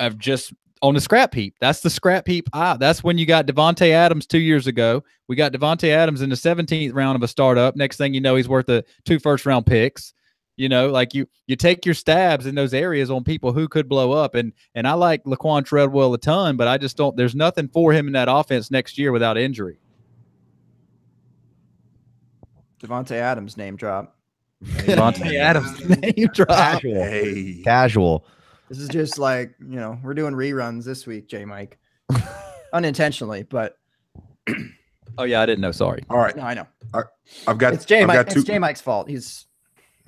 have just on the scrap heap. That's the scrap heap. That's when you got Devontae Adams 2 years ago. We got Devontae Adams in the 17th round of a startup. Next thing you know, he's worth 2 first-round picks. Like you take your stabs in those areas on people who could blow up. And I like Laquan Treadwell a ton, but I just don't, there's nothing for him in that offense next year without injury. Devontae Adams name drop. Devontae Adams name drop. Casual. This is just like, we're doing reruns this week, JMic. Unintentionally, but. Oh, yeah, I didn't know. Sorry. All right. No, I know. I've got it's JMic's fault. He's.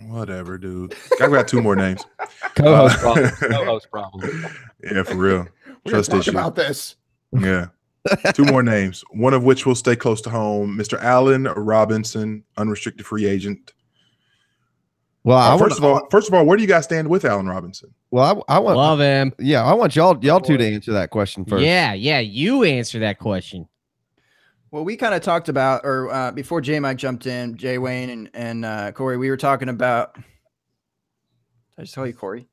Whatever, dude. I've got 2 more names. Co-host problem. Co-host problem. Yeah, for real. Trust issue about this. Yeah. 2 more names, one of which will stay close to home. Mr. Allen Robinson, unrestricted free agent. Well, first of all, where do you guys stand with Allen Robinson? Well, I want love him. Yeah, I want y'all 2 to answer that question first. Yeah, you answer that question. Well, we kind of talked about, or before JMic jumped in, Jay Wayne and Corey, we were talking about. Did I just tell you, Corey?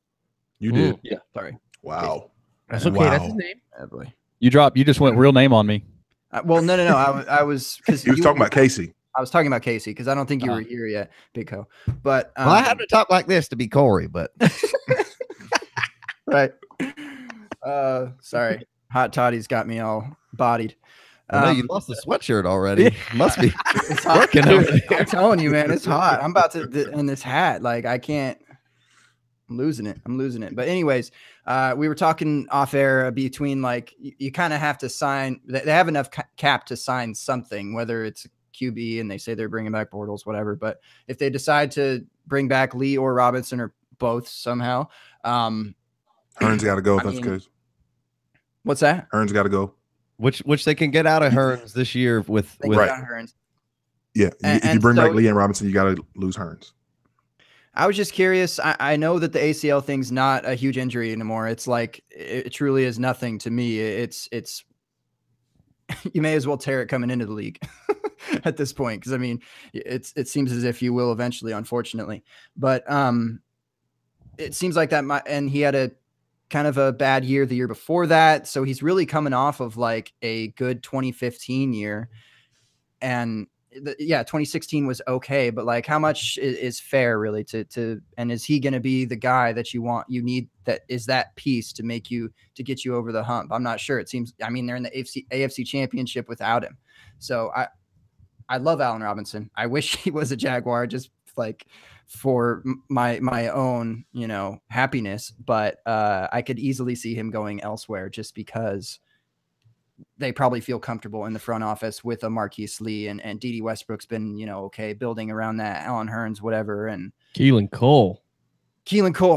You did. Yeah. Sorry. Wow. That's okay. Wow. That's his name. Oh, boy. You just went real name on me. Well, no. I was because he was talking about Casey. I was talking about Casey because I don't think you were here yet, Big Co. But I have to talk like this to be Corey, but right. Sorry, Hot Toddy's got me all bodied. You lost the sweatshirt already. Must be. It's hot. I'm telling you, man, it's hot. I'm about to in this hat. Like I can't. I'm losing it. But anyways, we were talking off air between like you kind of have to sign. They have enough cap to sign something, whether it's QB and they say they're bringing back Bortles, whatever. But if they decide to bring back Lee or Robinson or both somehow, Hearns got to go if that's the case. What's that? Hearns got to go. Which they can get out of Hearns this year with Hearns. Yeah, if you bring back Lee and Robinson, you got to lose Hearns. I was just curious. I know that the ACL thing's not a huge injury anymore. It's like it truly is nothing to me. It's you may as well tear it coming into the league at this point, because I mean it seems as if you will eventually, unfortunately. But it seems like that and he had a kind of a bad year the year before that, so he's really coming off of like a good 2015 year, and 2016 was okay, but like how much is fair really to and is he going to be the guy that you need, that is that piece to get you over the hump? I'm not sure. It seems, I mean, they're in the AFC championship without him. So I love Allen Robinson. I wish he was a Jaguar, just like for my own, happiness, but I could easily see him going elsewhere just because they probably feel comfortable in the front office with a Marquise Lee and D.D. Westbrook's been, okay, building around that, Allen Hearns, whatever. And Keelan Cole,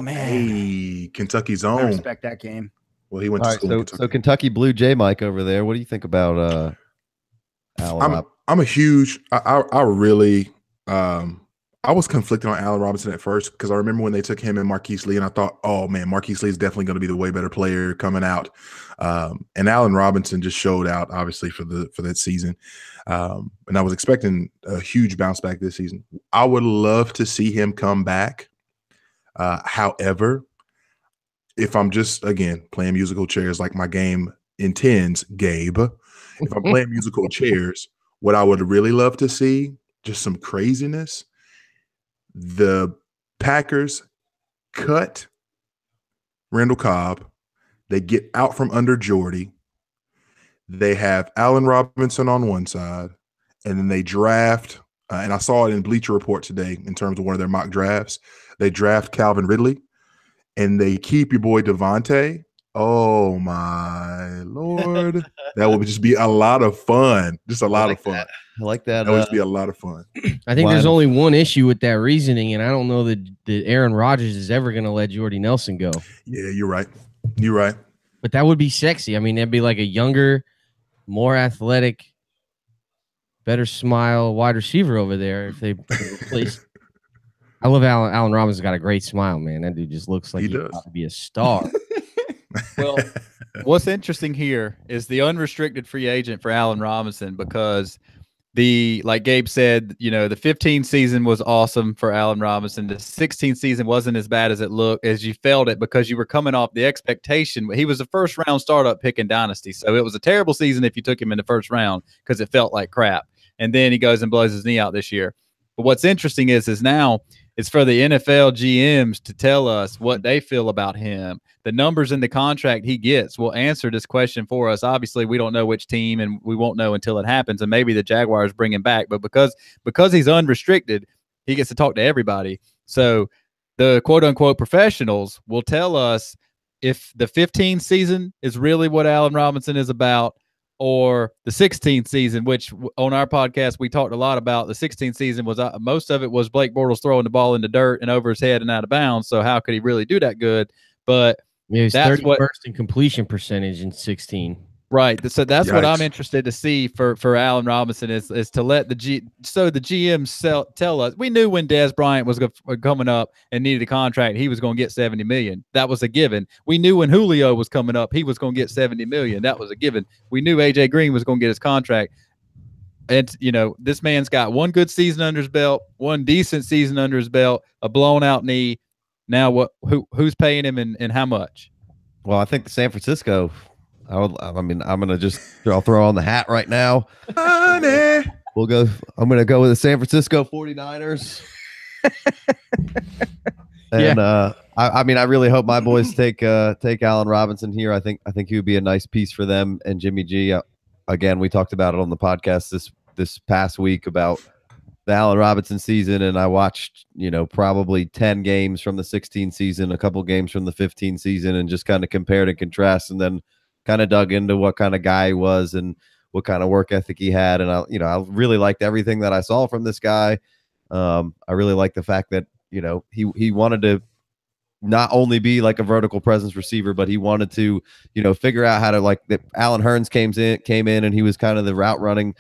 man. Hey, Kentucky's own. I respect that game. Well, he went to school in Kentucky. So Kentucky blew JMic over there. What do you think about Allen? I'm a huge, I really, I was conflicted on Allen Robinson at first because I remember when they took him and Marquise Lee, and I thought, oh man, Marquise Lee is definitely going to be the way better player coming out. And Allen Robinson just showed out, obviously, for that season. And I was expecting a huge bounce back this season. I would love to see him come back. However, if I'm just, again, playing musical chairs like my game intends, Gabe, if I'm playing musical chairs, what I would really love to see, just some craziness. The Packers cut Randall Cobb. They get out from under Jordy. They have Allen Robinson on one side, and then they draft, and I saw it in Bleacher Report today in terms of one of their mock drafts. They draft Calvin Ridley, and they keep your boy Devontae. Oh, my Lord. That would just be a lot of fun. Just a lot of fun. I like that. That would just be a lot of fun. I think there's only one issue with that reasoning, and I don't know that Aaron Rodgers is ever going to let Jordy Nelson go. Yeah, you're right. You're right. But that would be sexy. I mean, that'd be like a younger, more athletic, better smile wide receiver over there if they replace. I love Allen Robinson's got a great smile, man. That dude just looks like he's about to be a star. Well, what's interesting here is the unrestricted free agent for Allen Robinson, because like Gabe said, the 15 season was awesome for Allen Robinson. The 16 season wasn't as bad as you felt it, because you were coming off the expectation. He was a first round startup pick in Dynasty. So it was a terrible season if you took him in the first round, because it felt like crap. And then he goes and blows his knee out this year. But what's interesting is now it's for the NFL GMs to tell us what they feel about him. The numbers in the contract he gets will answer this question for us. Obviously, we don't know which team, and we won't know until it happens. And maybe the Jaguars bring him back. But because he's unrestricted, he gets to talk to everybody. So the quote-unquote professionals will tell us if the 15 season is really what Allen Robinson is about, or the 16th season, which on our podcast we talked a lot about. The 16th season was most of it was Blake Bortles throwing the ball in the dirt and over his head and out of bounds. So how could he really do that good? But yeah, he's 31st in completion percentage in 16. Right. So that's what I'm interested to see for Allen Robinson is to let the GMs tell us. We knew when Dez Bryant was coming up and needed a contract, he was going to get $70 million. That was a given. We knew when Julio was coming up, he was going to get $70 million. That was a given. We knew AJ Green was going to get his contract. And this man's got one good season under his belt, one decent season under his belt, a blown out knee. Now who's paying him and how much? Well, I think the San Francisco. I'm I'll throw on the hat right now. I'm going to go with the San Francisco 49ers. And I really hope my boys take Allen Robinson here. I think he would be a nice piece for them. And Jimmy G, again, we talked about it on the podcast this past week about the Allen Robinson season, and I watched probably 10 games from the 16 season, a couple games from the 15 season, and just kind of compared and contrast, and then kind of dug into what kind of guy he was. And what kind of work ethic he had. And I really liked everything that I saw from this guy. I really like the fact that, he wanted to not only be like a vertical presence receiver, but he wanted to, figure out how to, like, that Alan Hearns came in and he was kind of the route running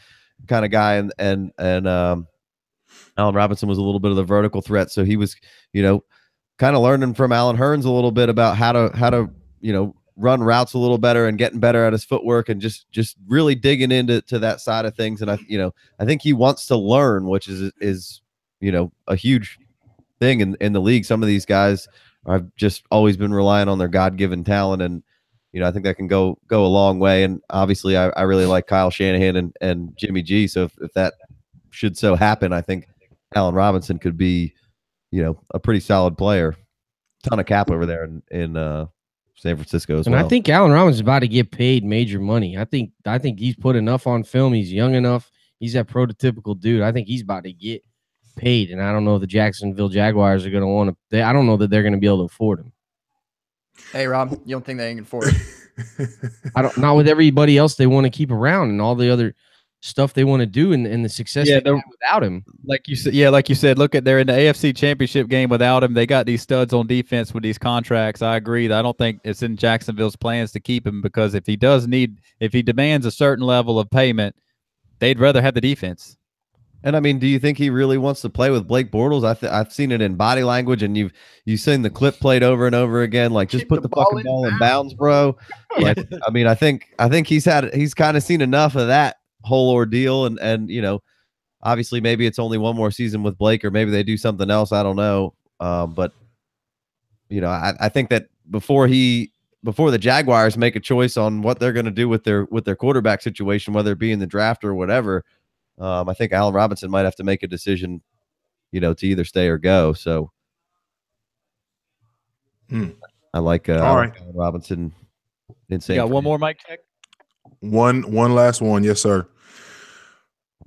kind of guy. And Allen Robinson was a little bit of the vertical threat. So he was, kind of learning from Alan Hearns a little bit about how to, run routes a little better and getting better at his footwork and just really digging into that side of things. And I think he wants to learn, which is a huge thing in the league. Some of these guys have just always been relying on their God-given talent. And, I think that can go a long way. And obviously I really like Kyle Shanahan and Jimmy G. So if that should so happen, I think Allen Robinson could be, a pretty solid player. Ton of cap over there in San Francisco as well. And I think Allen Robinson's about to get paid major money. I think he's put enough on film. He's young enough. He's that prototypical dude. I think he's about to get paid. And I don't know if the Jacksonville Jaguars are going to want to. I don't know that they're going to be able to afford him. Hey, Rob, you don't think they can afford it? Not with everybody else they want to keep around and all the other stuff they want to do and the success they have without him. Like you said, look at they're in the AFC Championship game without him. They got these studs on defense with these contracts. I agree. I don't think it's in Jacksonville's plans to keep him because if he demands a certain level of payment, they'd rather have the defense. And I mean, do you think he really wants to play with Blake Bortles? I've seen it in body language, and you've seen the clip played over and over again. Like, just put the fucking ball in bounds, bro. Like, I mean, I think he's kind of seen enough of that whole ordeal, and obviously maybe it's only one more season with Blake, or maybe they do something else. I don't know, but I think that before the Jaguars make a choice on what they're going to do with their quarterback situation, whether it be in the draft or whatever. I think Allen Robinson might have to make a decision, to either stay or go. So I like Allen Robinson. Insane. Got one more mic check. One last one. Yes, sir.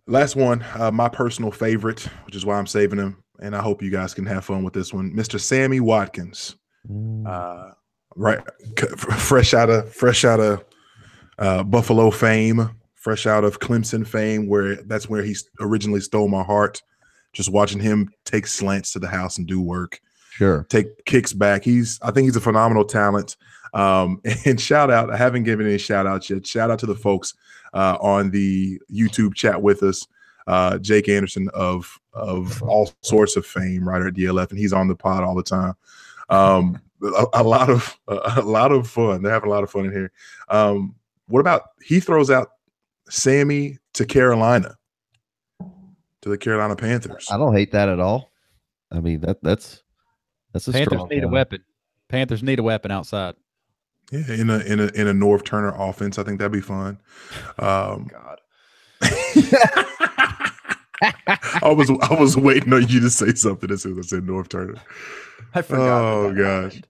Last one. My personal favorite, which is why I'm saving him. And I hope you guys can have fun with this one. Mr. Sammy Watkins. Right. Fresh out of Buffalo fame. Fresh out of Clemson fame, that's where he originally stole my heart. Just watching him take slants to the house and do work. Sure. Take kicks back. I think he's a phenomenal talent. And shout out, I haven't given any shout outs yet. Shout out to the folks on the YouTube chat with us. Jake Anderson of all sorts of fame, writer at DLF, and he's on the pod all the time. A lot of fun. They're having a lot of fun in here. What about he throws out Sammy to Carolina, to the Carolina Panthers? I don't hate that at all. I mean, that's a Panthers strong need a weapon. Panthers need a weapon outside. Yeah, in a Norv Turner offense, I think that'd be fun. God. I was waiting on you to say something as soon as I said Norv Turner. I forgot. Oh gosh.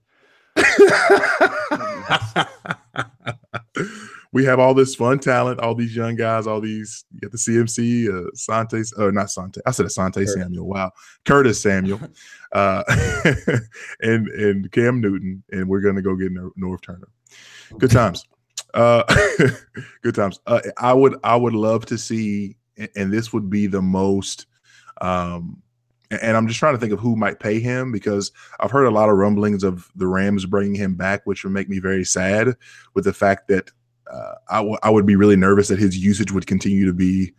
We have all this fun talent, all these young guys, all these, you got the CMC, not Sante. I said Asante Samuel. Wow. Curtis Samuel, and Cam Newton, and we're going to go get Norv Turner. Good times. Good times. I would love to see, and this would be the most, and I'm just trying to think of who might pay him, because I've heard a lot of rumblings of the Rams bringing him back, which would make me very sad, with the fact that I would be really nervous that his usage would continue to be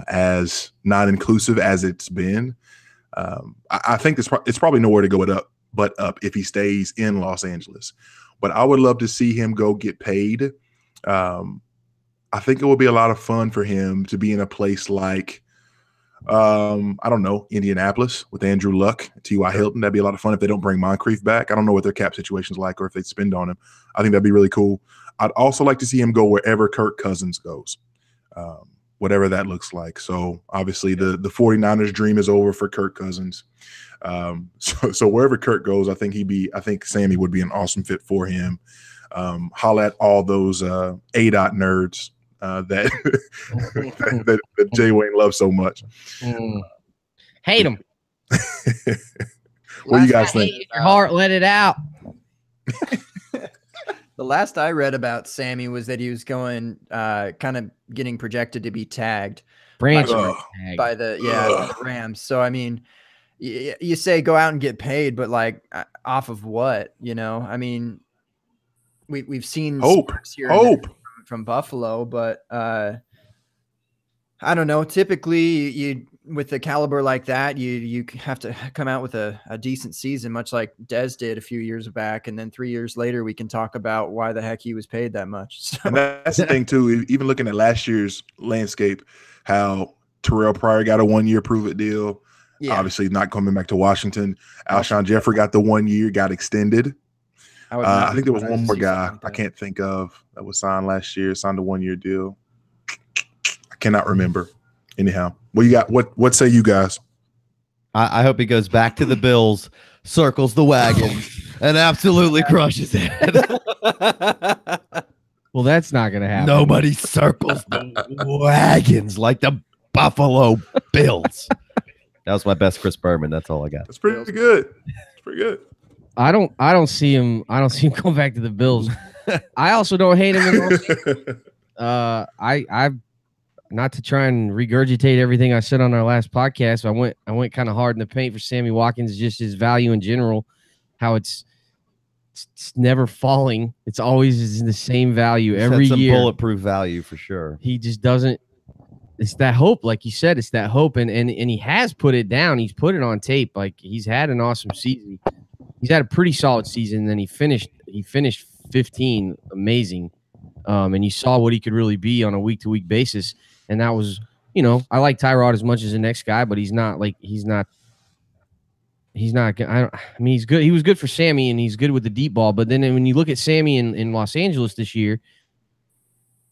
as not inclusive as it's been. I think it's probably nowhere to go but up if he stays in Los Angeles. But I would love to see him go get paid. I think it would be a lot of fun for him to be in a place like, I don't know, Indianapolis with Andrew Luck, T.Y. Hilton. That'd be a lot of fun if they don't bring Moncrief back. I don't know what their cap situation's like or if they spend on him. I think that'd be really cool. I'd also like to see him go wherever Kirk Cousins goes, whatever that looks like. So obviously the 49ers dream is over for Kirk Cousins. So wherever Kirk goes, I think Sammy would be an awesome fit for him. Holla at all those ADOT nerds that Jay Wayne loves so much. Hate them. What do you guys think? Your heart, let it out. The last I read about Sammy was that he was going, kind of getting projected to be tagged Branch by the Rams. So I mean, you say go out and get paid, but like off of what? You know, I mean, we've seen sparks here and there from Buffalo, but I don't know. Typically, you with a caliber like that, you have to come out with a decent season, much like Dez did a few years back, and then 3 years later, we can talk about why the heck he was paid that much. So. And that's the thing too. Even looking at last year's landscape, how Terrell Pryor got a 1 year prove-it deal. Yeah. Obviously, not coming back to Washington. Alshon Jeffrey got the 1 year, got extended. I think there was one more guy I can't think of that was signed last year, signed a 1 year deal. I cannot remember. Anyhow, what you got? What say you guys? I hope he goes back to the Bills, circles the wagon, and absolutely crushes it. Well, that's not going to happen. Nobody circles the wagons like the Buffalo Bills. That was my best Chris Berman. That's all I got. That's pretty good. It's pretty good. I don't see him going back to the Bills. I also don't hate him. I not to try and regurgitate everything I said on our last podcast. I went kind of hard in the paint for Sammy Watkins, just his value in general, how it's never falling. It's always in the same value every year. Bulletproof value for sure. He just doesn't. It's that hope, like you said. It's that hope, and he has put it down. He's put it on tape. Like he's had an awesome season. He's had a pretty solid season. And then he finished 15, amazing. And you saw what he could really be on a week-to-week basis. And that was, I like Tyrod as much as the next guy, but he's not. He's good. He was good for Sammy, and he's good with the deep ball. But then when you look at Sammy in Los Angeles this year,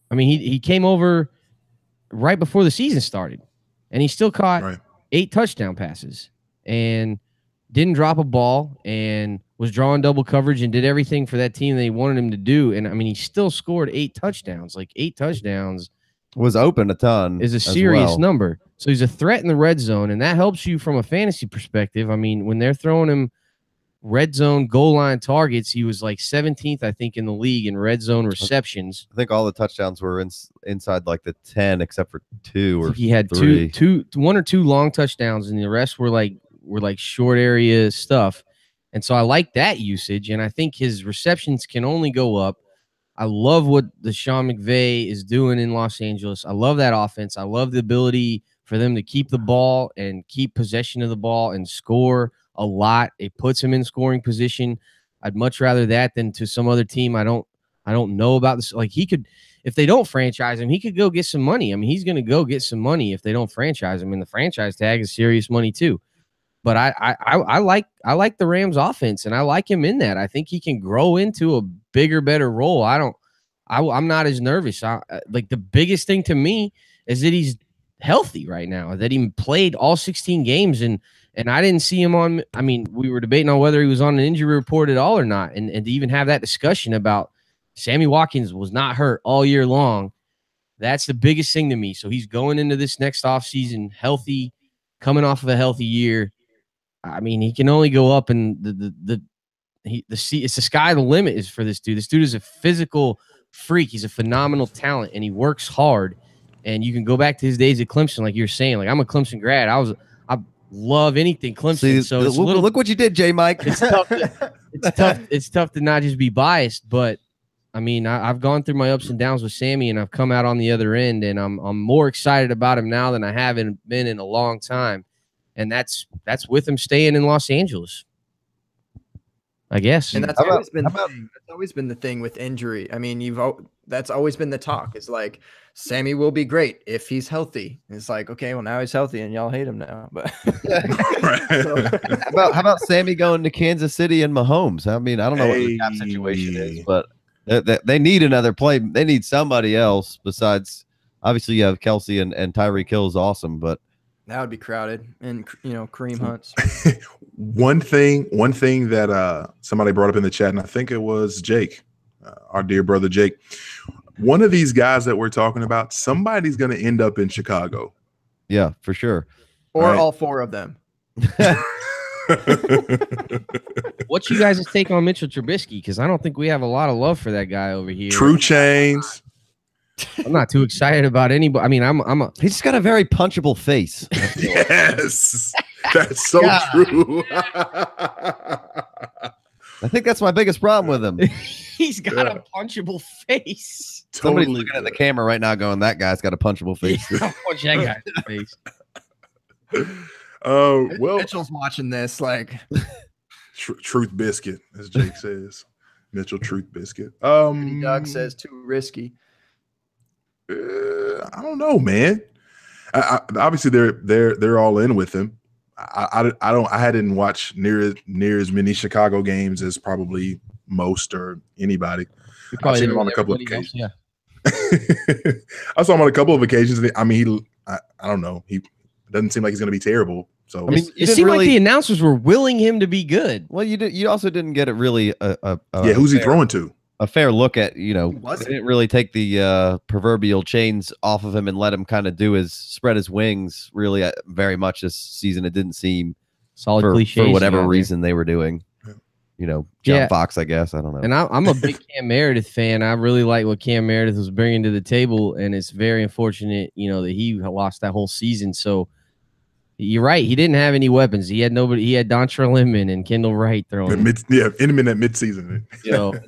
I mean, he came over right before the season started, and he still caught 8 touchdown passes and didn't drop a ball and was drawing double coverage and did everything for that team they wanted him to do. And I mean, he still scored 8 touchdowns. Like 8 touchdowns was open a ton. Is a serious number. So he's a threat in the red zone, and that helps you from a fantasy perspective. I mean, when they're throwing him red zone goal line targets, he was like 17th, I think, in the league in red zone receptions. I think all the touchdowns were inside like the 10, except for 2 or he had 3. 1 or 2 long touchdowns, and the rest were like short area stuff. And so I like that usage, and I think his receptions can only go up. I love what the Sean McVay is doing in Los Angeles. I love that offense. I love the ability for them to keep the ball and keep possession of the ball and score a lot. It puts him in scoring position. I'd much rather that than to some other team. I don't know about this. Like he could, if they don't franchise him, he could go get some money. I mean, he's going to go get some money if they don't franchise him, and the franchise tag is serious money too. But I like the Rams offense, and I like him in that. I think he can grow into a bigger, better role. I'm not as nervous. Like the biggest thing to me is that he's healthy right now, that he played all 16 games, and I didn't see him on. I mean, we were debating on whether he was on an injury report at all or not, and to even have that discussion about Sammy Watkins was not hurt all year long. That's the biggest thing to me. So he's going into this next offseason healthy, coming off of a healthy year. I mean, he can only go up, and it's the sky the limit is for this dude. This dude is a physical freak. He's a phenomenal talent, and he works hard. And you can go back to his days at Clemson, like you're saying. Like I'm a Clemson grad. I love anything Clemson. So it's look what you did, JMic. It's tough to not just be biased, but I mean, I've gone through my ups and downs with Sammy, and I've come out on the other end, and I'm more excited about him now than I haven't been in a long time. And that's with him staying in Los Angeles, I guess. And that's always been the thing. That's always been the thing with injury. I mean, that's always been the talk. Is like Sammy will be great if he's healthy. It's like, okay, well now he's healthy, and y'all hate him now. But how about Sammy going to Kansas City and Mahomes? I mean, I don't know what the cap situation is, but they need another play. They need somebody else besides. Obviously, you have Kelsey and Tyreek Hill is awesome, but. That would be crowded, and Kareem Hunt's. One thing that somebody brought up in the chat, and I think it was Jake, our dear brother Jake. One of these guys that we're talking about, somebody's going to end up in Chicago. Yeah, for sure. Or all 4 of them. What's you guys' take on Mitchell Trubisky? Because I don't think we have a lot of love for that guy over here. True chains. I'm not too excited about anybody. I mean, He's just got a very punchable face. Yes, that's so true. I think that's my biggest problem with him. he's got a punchable face. Somebody's Totally looking at the camera right now going, that guy's got a punchable face. I'll punch that guy in the face. Well, Mitchell's watching this like truth biscuit, as Jake says. Mitchell Truth biscuit. Doug says too risky. I don't know, man. Obviously, they're all in with him. I hadn't watched near as many Chicago games as probably most or anybody. I've seen him on a couple of occasions. Yeah. I saw him on a couple of occasions. I mean, I don't know. He doesn't seem like he's going to be terrible. So I mean, it seemed like the announcers were willing him to be good. Well, you also didn't get it really. Who's he throwing to? A fair look at, they didn't really take the proverbial chains off of him and let him kind of spread his wings really very much this season. It didn't seem Solid cliches for whatever reason they were doing. John Fox, I guess. I don't know. And I'm a big Cam Meredith fan. I really like what Cam Meredith was bringing to the table, and it's very unfortunate, that he lost that whole season. So you're right. He didn't have any weapons. He had nobody. He had Dontre Lemon and Kendall Wright throwing. Inman at midseason.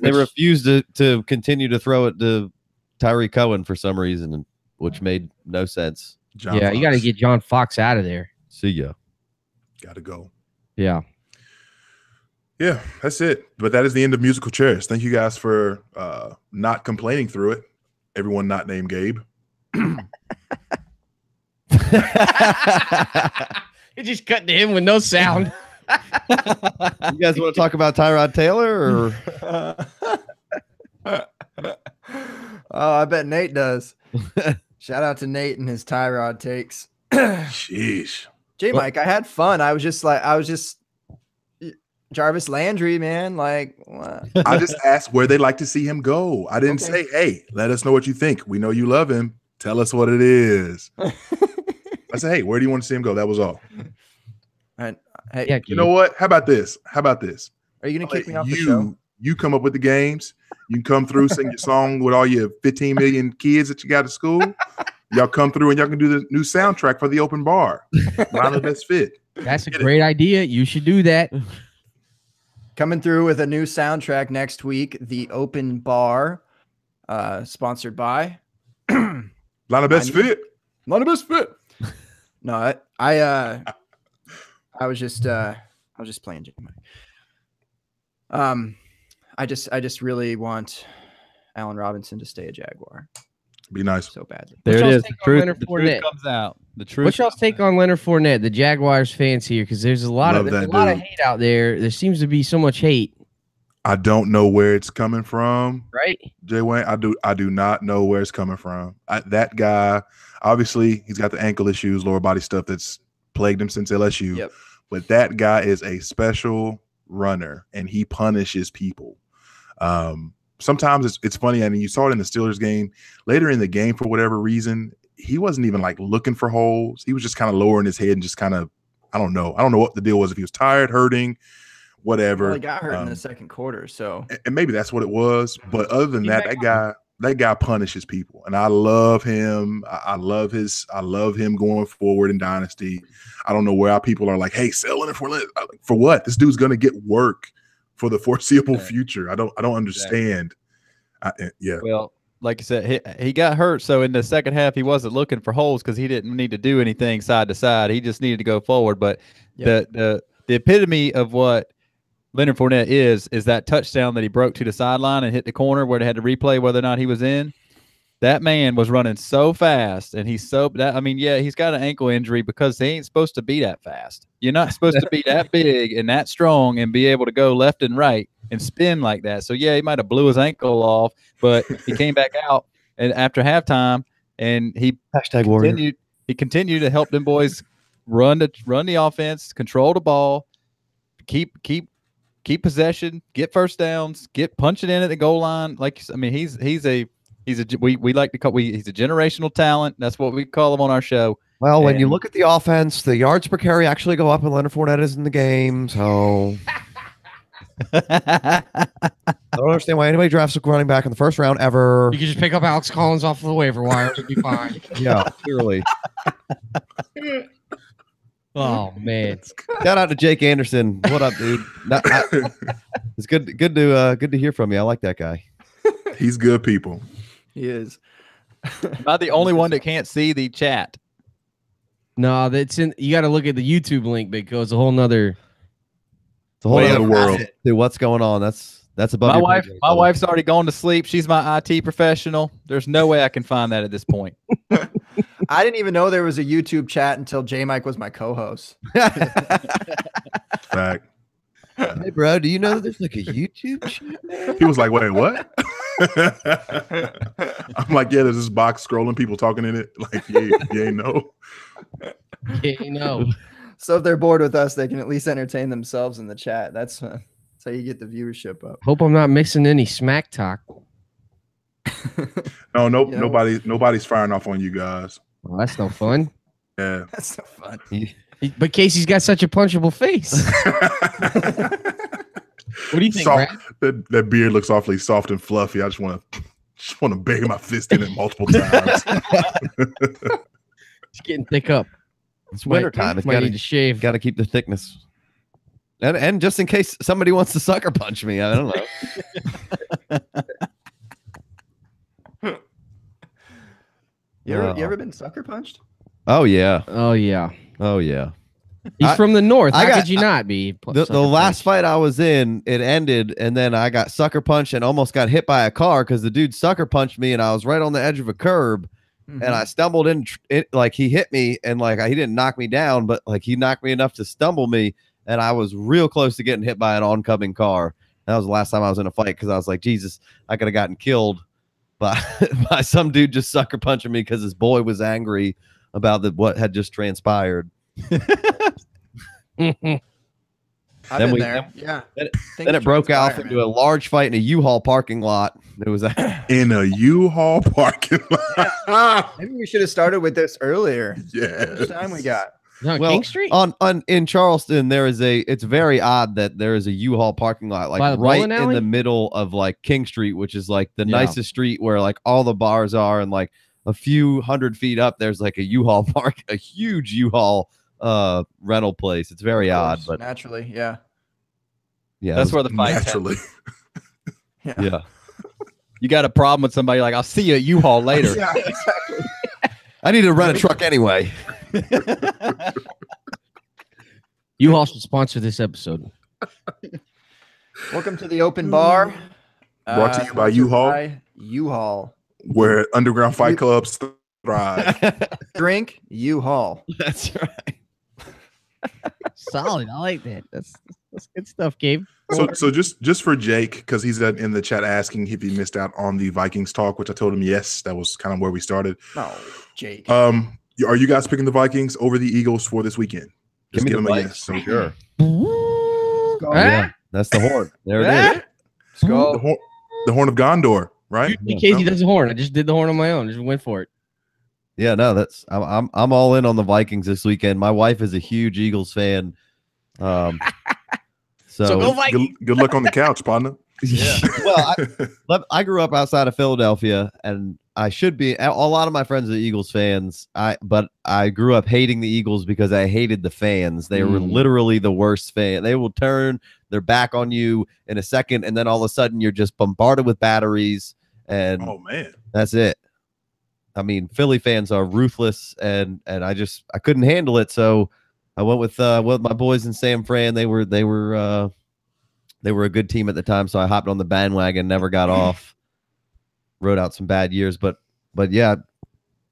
They refused to continue to throw it to Tyree Cohen for some reason, which made no sense. You got to get John Fox out of there. See ya. Got to go. Yeah. Yeah, that's it. But that is the end of Musical Chairs. Thank you guys for not complaining through it. Everyone not named Gabe. It just cut to him with no sound. You guys want to talk about Tyrod Taylor or? Oh, I bet Nate does. Shout out to Nate and his Tyrod takes. Sheesh. JMic, I had fun. I was just Jarvis Landry, man. Like, what? I just asked where they like to see him go. I didn't say, hey, let us know what you think. We know you love him. Tell us what it is. I said, hey, where do you want to see him go? That was all. Hey, yeah, you know what? How about this? Are you going to kick me off the show? You come up with the games. You can come through, sing your song with all your 15 million kids that you got at school. Y'all come through and y'all can do the new soundtrack for the open bar. Not the best fit. That's a great idea. You should do that. Coming through with a new soundtrack next week, The Open Bar, sponsored by Not the best fit. Not the best fit. No, I was just playing JMic. I just really want Allen Robinson to stay a Jaguar. Be nice. So badly. There it is. The truth comes out. The truth. What's y'all's take on Leonard Fournette, the Jaguars fans here? Because there's a lot of hate out there. There seems to be so much hate. I don't know where it's coming from. Right, Jay Wayne. I do not know where it's coming from. That guy, obviously, he's got the ankle issues, lower body stuff that's plagued him since LSU. Yep. But that guy is a special runner, and he punishes people. Sometimes it's funny. I mean, you saw it in the Steelers game. Later in the game, for whatever reason, he wasn't even like looking for holes. He was just kind of lowering his head and just kind of, I don't know what the deal was. If he was tired, hurting, whatever. Well, he got hurt in the second quarter, so and maybe that's what it was. But other than that guy punishes people, and I love him. I love him going forward in Dynasty. I don't know where our people are like, hey, sell Leonard Fournette for what? This dude's gonna get work for the foreseeable future. I don't understand. Yeah. Well, like I said, he got hurt, so in the second half he wasn't looking for holes because he didn't need to do anything side to side. He just needed to go forward. But the epitome of what Leonard Fournette is that touchdown that he broke to the sideline and hit the corner where they had to replay whether or not he was in. That man was running so fast, and he's got an ankle injury because he ain't supposed to be that fast. You're not supposed to be that big and that strong and be able to go left and right and spin like that. So yeah, he might have blew his ankle off, but he came back out and after halftime, and he continued to help them boys run the offense, control the ball, keep possession, get first downs, get punching in at the goal line. He's a generational talent. That's what we call him on our show. Well, when you And- look at the offense, the yards per carry actually go up when Leonard Fournette is in the game. So I don't understand why anybody drafts a running back in the first round ever. You can just pick up Alex Collins off the waiver wire. It'll be fine. Yeah, clearly. Oh man. Shout out to Jake Anderson. What up, dude? It's good to hear from you. I like that guy. He's good people. He is. Am I the only one that can't see the chat? No, that's in. You got to look at the YouTube link because a whole nother. It's a whole Way of other the world. facet to what's going on. That's above My your wife, pay grade, my brother. wife's already gone to sleep. She's my IT professional. There's no way I can find that at this point. I didn't even know there was a YouTube chat until JMic was my co-host. Fact. Hey, bro, do you know that there's like a YouTube channel? He was like, wait, what? I'm like, yeah, there's this box scrolling, people talking in it. Like, you ain't know. Yeah, you know. So if they're bored with us, they can at least entertain themselves in the chat. That's how you get the viewership up. Hope I'm not missing any smack talk. No, nope, You know- nobody's firing off on you guys. Well, that's no fun. Yeah. That's so fun. But Casey's got such a punchable face. What do you think, Brad? That beard looks awfully soft and fluffy. I just want to bang my fist in it multiple times. It's getting thick up. It's wintertime. It's Might need to shave. got to keep the thickness. And just in case somebody wants to sucker punch me, I don't know. You ever been sucker punched? Oh yeah. Oh yeah. Oh yeah. He's from the north. I How got- could you not be? The last fight I was in, it ended, and then I got sucker punched and almost got hit by a car because the dude sucker punched me, and I was right on the edge of a curb, and I stumbled in. Like he hit me, and like he didn't knock me down, but like he knocked me enough to stumble me, and I was real close to getting hit by an oncoming car. That was the last time I was in a fight because I was like, Jesus, I could have gotten killed by by some dude just sucker punching me because his boy was angry about what had just transpired. I've Then been we- there. Yeah. Then it broke off into a large fight in a U-Haul parking lot. It was In a U-Haul parking lot. Maybe we should have started with this earlier. Yeah. How much time we got? No, well, King Street. on in Charleston. There is it's very odd that there is a U-Haul parking lot By like the right bowling in alley? the middle of like King Street, which is like the Yeah. nicest street where like all the bars are, and like a few 100 feet up, there's like a U-Haul park, a huge U-Haul rental place. It's very odd, but Naturally, yeah. yeah, That's where the fight Naturally. yeah. You got a problem with somebody like, I'll see you at U-Haul later. Yeah, exactly. I need to rent a truck anyway. U-Haul should sponsor this episode. Welcome to the open bar. Brought to you by sponsored U-Haul. by U-Haul. Where underground fight clubs thrive. Drink U-Haul. That's right. Solid. I like that. That's good stuff, Gabe. So just for Jake, because he's in the chat asking if he missed out on the Vikings talk, which I told him yes, that was kind of where we started. No, Jake. Are you guys picking the Vikings over the Eagles for this weekend? Just give Give me them the a Vikes, yes. So sure. Go. Yeah, that's the horn. There it is. Let's the go. horn of Gondor, right? Usually Casey does the horn. I just did the horn on my own. Just went for it. Yeah, no, I'm all in on the Vikings this weekend. My wife is a huge Eagles fan. So go Vikings. Good luck on the couch, partner. yeah. Well, I grew up outside of Philadelphia, and I should be. A lot of my friends are Eagles fans. But I grew up hating the Eagles because I hated the fans. They were literally the worst fan. They will turn their back on you in a second, and then all of a sudden you're just bombarded with batteries, and Oh man. that's it. I mean, Philly fans are ruthless, and I couldn't handle it. So I went with my boys in San Fran. They were a good team at the time, so I hopped on the bandwagon, never got off. Rode out some bad years, but yeah,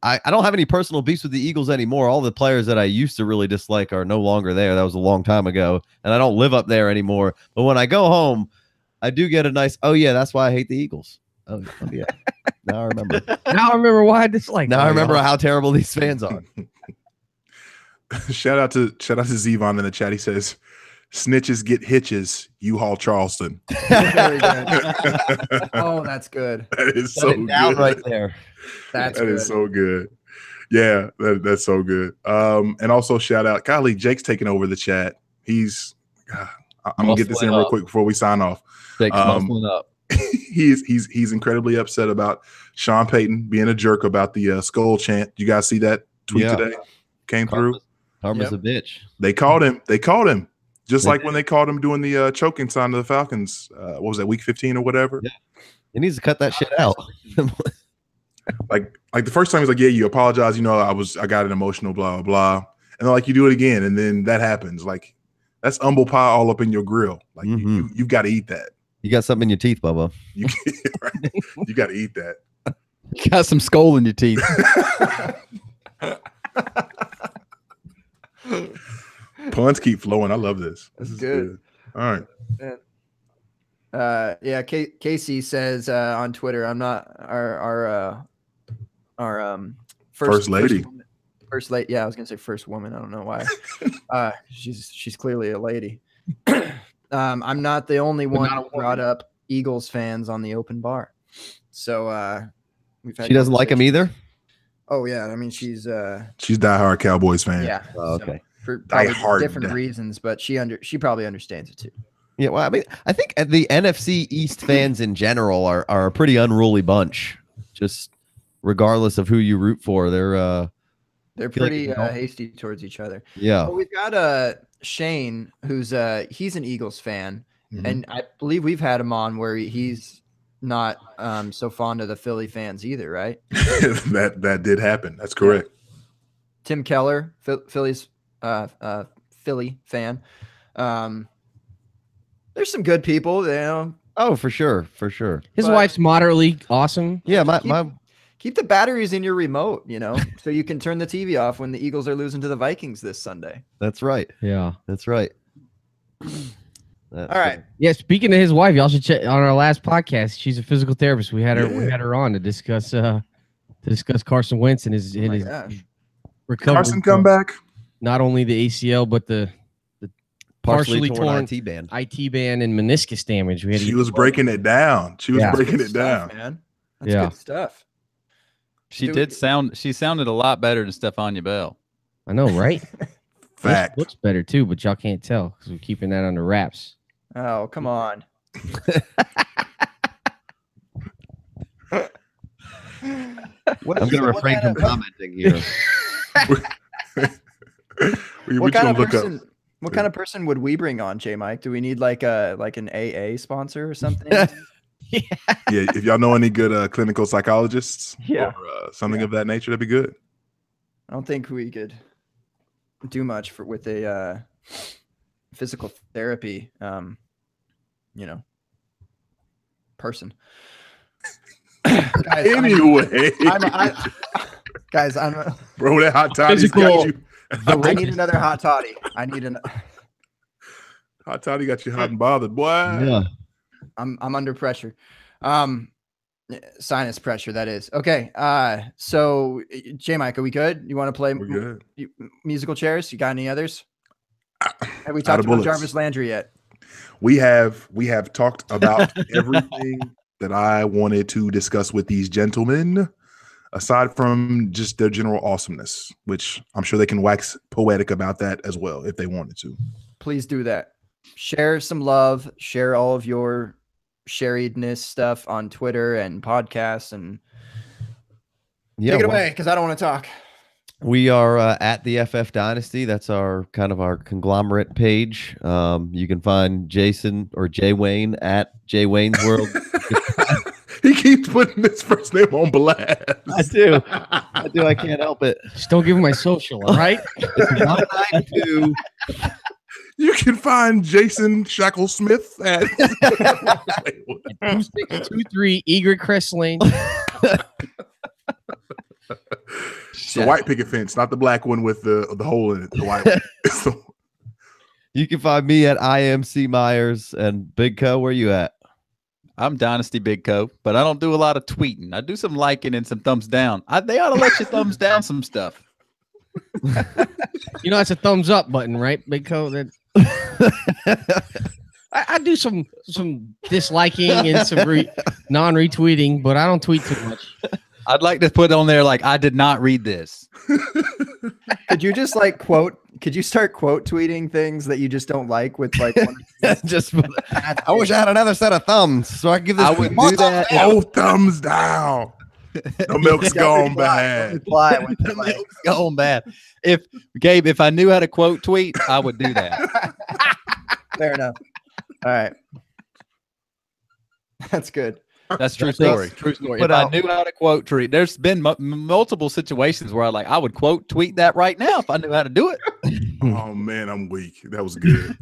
I don't have any personal beefs with the Eagles anymore. All the players that I used to really dislike are no longer there. That was a long time ago, and I don't live up there anymore. But when I go home, I do get a nice, oh yeah, that's why I hate the Eagles. Oh yeah. Now I remember. Now I remember why I dislike. Now I remember how terrible these fans are. Shout out to Zevon in the chat. He says, "Snitches get hitches. U-Haul Charleston." Very good. Oh, that's good. That is Shut so it down good. right there. That's That good. is so good. Yeah, that's so good. And also shout out, golly, Jake's taking over the chat. I'm gonna get this in real quick before we sign off. Jake's muscling up. He's incredibly upset about Sean Payton being a jerk about the skull chant. You guys see that tweet today? Came through. Karma's a bitch. They called him. Just like when they called him doing the choking sign to the Falcons. What was that, week 15 or whatever? Yeah. He needs to cut that shit out. like the first time he's like, yeah, you apologize. I got an emotional, blah, blah, blah. And then like you do it again. And then that happens. Like that's humble pie all up in your grill. Like you've got to eat that. You got something in your teeth, Bubba. You got to eat that. You got some skull in your teeth. Puns keep flowing. I love this. This is good. All right. Yeah. Casey says on Twitter, I'm not our first lady. First lady. Yeah, I was gonna say first woman. I don't know why. She's clearly a lady. I'm not the only one who brought up Eagles fans on the open bar. So we've had. She doesn't like him either. Oh yeah, I mean she's diehard Cowboys fan. Yeah. Oh, okay. So, for probably different reasons, but she probably understands it too. Yeah, well, I mean, I think the NFC East fans in general are a pretty unruly bunch. Just regardless of who you root for, they're pretty hasty towards each other. Yeah. Well, we've got Shane, who's he's an Eagles fan, and I believe we've had him on where he's not so fond of the Philly fans either, right? that did happen. That's correct. Yeah. Tim Keller, Philly's Philly fan. There's some good people, you know. Oh, for sure. His wife's moderately awesome. Yeah, keep the batteries in your remote, so you can turn the TV off when the Eagles are losing to the Vikings this Sunday. That's right. Yeah, that's right. All right. Yeah. Speaking of his wife, y'all should check on our last podcast. She's a physical therapist. We had her on to discuss Carson Wentz and his recovery. Carson come back. Not only the ACL, but the partially torn IT band and meniscus damage. She was breaking it down. Breaking it down, man. That's good stuff. She sounded a lot better than Stephania Bell. I know, right? Fact. Looks better too, but y'all can't tell because we're keeping that under wraps. Oh, come on. I'm going to refrain from commenting here. What kind of person would we bring on, JMic? Do we need like an AA sponsor or something? Yeah, if y'all know any good clinical psychologists or something of that nature, that'd be good. I don't think we could do much with a physical therapy person. Guys, anyway, guys, bro, that hot toddy got you. I need another hot toddy. Hot toddy got you hot and bothered, boy. Yeah, I'm under pressure. Sinus pressure, that is. Okay. So JMic, are we good? You want to play musical chairs? You got any others? Have we talked about Jarvis Landry yet? We have talked about everything that I wanted to discuss with these gentlemen, aside from just their general awesomeness, which I'm sure they can wax poetic about that as well if they wanted to. Please do that. Share some love. Share all of your sharedness stuff on Twitter and podcasts, and take it away because I don't want to talk. We are at the FF Dynasty. That's our kind of our conglomerate page. You can find Jason or Jay Wayne at Jay Wayne's World. He keeps putting his first name on blast. I do. I can't help it. Just don't give him my social, all right? It's 192. You can find Jason Shacklesmith at 2623 Egret Crest Lane. The white picket fence, not the black one with the hole in it. The white one. You can find me at IMC Myers. And Big Co, where you at? I'm Dynasty Big Co, but I don't do a lot of tweeting. I do some liking and some thumbs down. They ought to let you thumbs down some stuff. It's a thumbs up button, right, Big Co? I do some disliking and some non-retweeting, but I don't tweet too much. I'd like to put on there like I did not read this. Could you just like quote? Could you start quote tweeting things that you just don't like with like? Just, I wish I had another set of thumbs so I could give this. I would do that. Oh, thumbs down. The milk's gone bad. Reply when The milk's going bad. If Gabe, if I knew how to quote tweet, I would do that. Fair enough. All right. That's good. That's true story. True story. If I knew how to quote tweet, there's been multiple situations where I would quote tweet that right now if I knew how to do it. Oh man, I'm weak. That was good.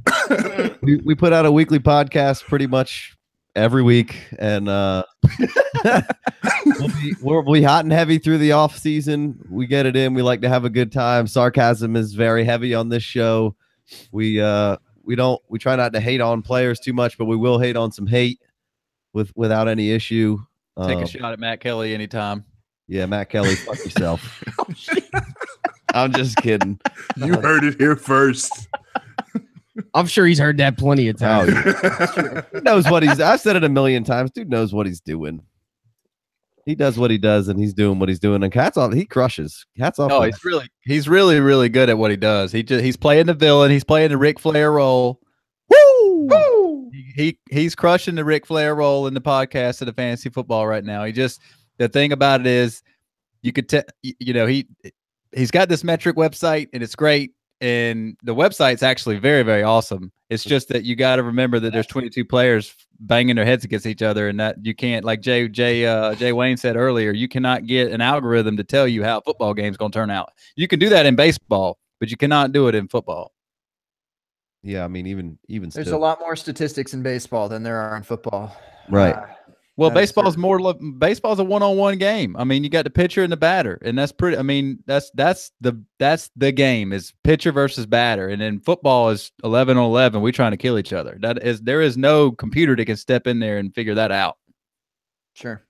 We put out a weekly podcast pretty much every week, and we'll be hot and heavy through the off season. We get it in. We like to have a good time. Sarcasm is very heavy on this show. We try not to hate on players too much, but we will hate on some hate without any issue. Take a shot at Matt Kelly anytime. Yeah, Matt Kelly, fuck yourself. I'm just kidding. You heard it here first. I'm sure he's heard that plenty of times. He knows what I've said it a million times. Dude knows what he's doing. He does what he does, and he's doing what he's doing. And hats off, he crushes. Hats off. Oh, he's really good at what he does. He's playing the villain. He's playing the Ric Flair role. Woo! Woo! He's crushing the Ric Flair role in the podcast of the fantasy football right now. The thing about it is, you could he's got this metric website, and it's great. And the website's actually very, very awesome. It's just that you got to remember that there's 22 players banging their heads against each other, and that you can't, like Jay Wayne said earlier, you cannot get an algorithm to tell you how a football game's going to turn out. You can do that in baseball, but you cannot do it in football. Yeah, I mean, even there's still. a lot more statistics in baseball than there are in football. Right. Well, baseball's a one-on-one game. I mean, you got the pitcher and the batter, and that's pretty. I mean, that's the game is pitcher versus batter, and then football is 11 on 11. We're trying to kill each other. There is no computer that can step in there and figure that out. Sure.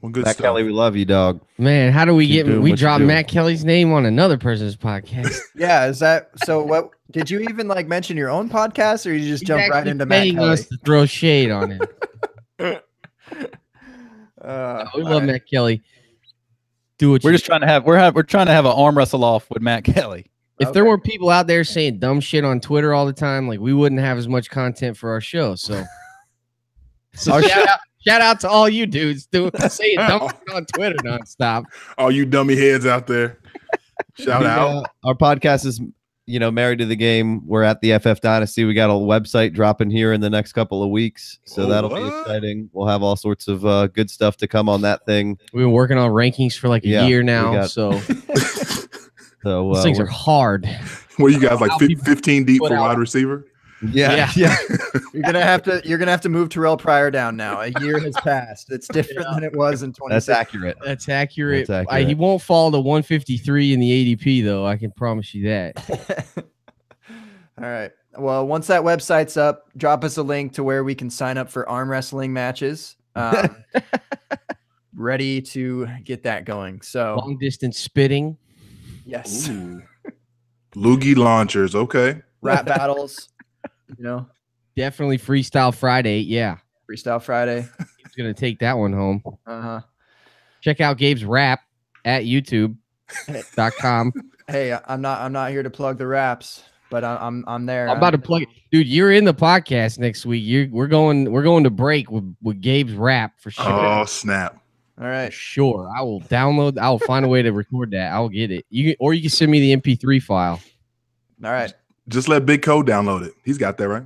Well, good Matt stuff. Kelly, we love you, dog. Man, how do we Keep doing we what you're drop doing. Matt Kelly's name on another person's podcast? Yeah. Is that so? What did you even like mention your own podcast, or you just He's jump right actually into Matt paying Kelly? us to throw shade on him. We All love right. Matt Kelly. Do what We're you just trying to have we're trying to have an arm wrestle off with Matt Kelly. If there Okay. were people out there saying dumb shit on Twitter all the time, like we wouldn't have as much content for our show. So, shout out to all you dudes saying dumb shit on Twitter nonstop. All you dummy heads out there. Shout out. Our podcast is, married to the game. We're at the FF Dynasty. We got a website dropping here in the next couple of weeks, so Oh, that'll be what? exciting. We'll have all sorts of good stuff to come on that thing. We've been working on rankings for like a Yeah, year we now, got- so So these things are hard. What are you guys like How people 15 deep put for out- wide receiver? yeah. You're gonna have to move Terrell Pryor down now. A year has passed. It's different than it was in 2016. That's accurate. That's accurate. That's accurate. He won't fall to 153 in the ADP though. I can promise you that. All right. Well, once that website's up, drop us a link to where we can sign up for arm wrestling matches. Ready to get that going. So Long distance spitting. yes, Ooh. Loogie launchers. Okay. rap battles. Definitely Freestyle Friday. Yeah. Freestyle Friday. He's going to take that one home. Uh-huh. Check out Gabe's rap at youtube.com. Hey, I'm not here to plug the raps, but I'm there. I'm about to plug it. Dude, you're in the podcast next week. We're going to break with Gabe's rap for sure. Oh, snap. All For right. sure. I will download. I will find a way to record that. I'll get it. You can send me the MP3 file. All right. Just let Big Code download it. He's got that, right?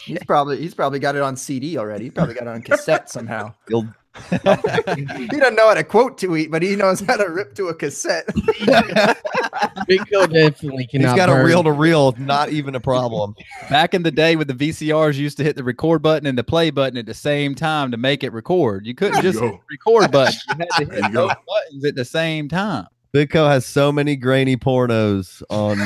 He's probably got it on CD already. He probably got it on cassette somehow. You'll- He doesn't know how to quote tweet, but he knows how to rip to a cassette. Big Code definitely He's cannot. got a burn. reel to reel, not even a problem. Back in the day with the VCRs, you used to hit the record button and the play button at the same time to make it record. You couldn't just hit Go. the record button. You had to There hit you go. both buttons at the same time. Big Co has so many grainy pornos on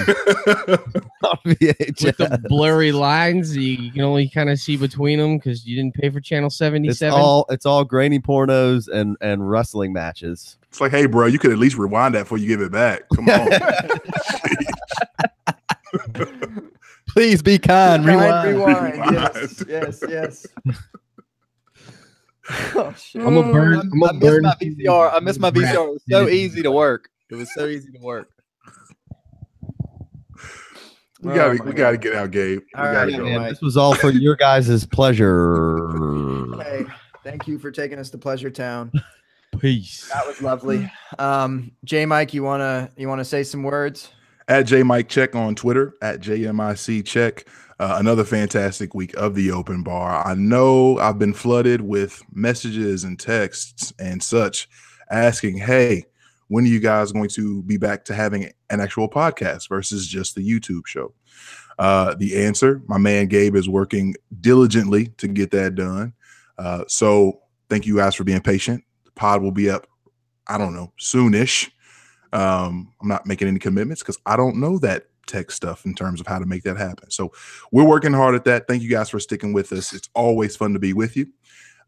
VHS. with the blurry lines. You can only kind of see between them because you didn't pay for channel 77. It's all grainy pornos and wrestling matches. It's like, hey, bro, you could at least rewind that before you give it back. Come on. Please be kind. Rewind. Rewind. Rewind. Yes. Oh, shit. I'm gonna burn. I'm I gonna missed burn my VCR. I missed my Brad. VCR. It was so easy to work. It was so easy to work. We got Oh, to my get God. out, Gabe. We All got to right, go. man. This was all for your guys' pleasure. Hey, thank you for taking us to Pleasure Town. Peace. That was lovely. JMic, you wanna say some words? At JMic Check on Twitter, at JMIC Check. Another fantastic week of the open bar. I know I've been flooded with messages and texts and such asking, hey, when are you guys going to be back to having an actual podcast versus just the YouTube show? The answer, my man Gabe is working diligently to get that done. So thank you guys for being patient. The pod will be up, I don't know, soonish. I'm not making any commitments because I don't know that tech stuff in terms of how to make that happen. So we're working hard at that. Thank you guys for sticking with us. It's always fun to be with you.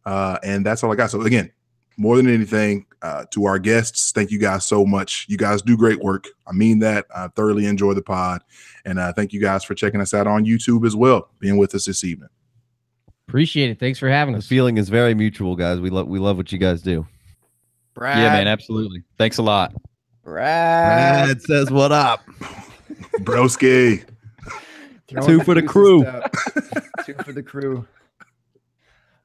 And that's all I got. So again, more than anything, to our guests, thank you guys so much. You guys do great work. I mean that. I thoroughly enjoy the pod. And thank you guys for checking us out on YouTube as well, being with us this evening. Appreciate it. Thanks for having The us. feeling is very mutual, guys. We love what you guys do. Brad. Yeah, man, absolutely. Thanks a lot. Brad. says what up. Broski. Throwing Two for the deuces crew. up. Two for the crew.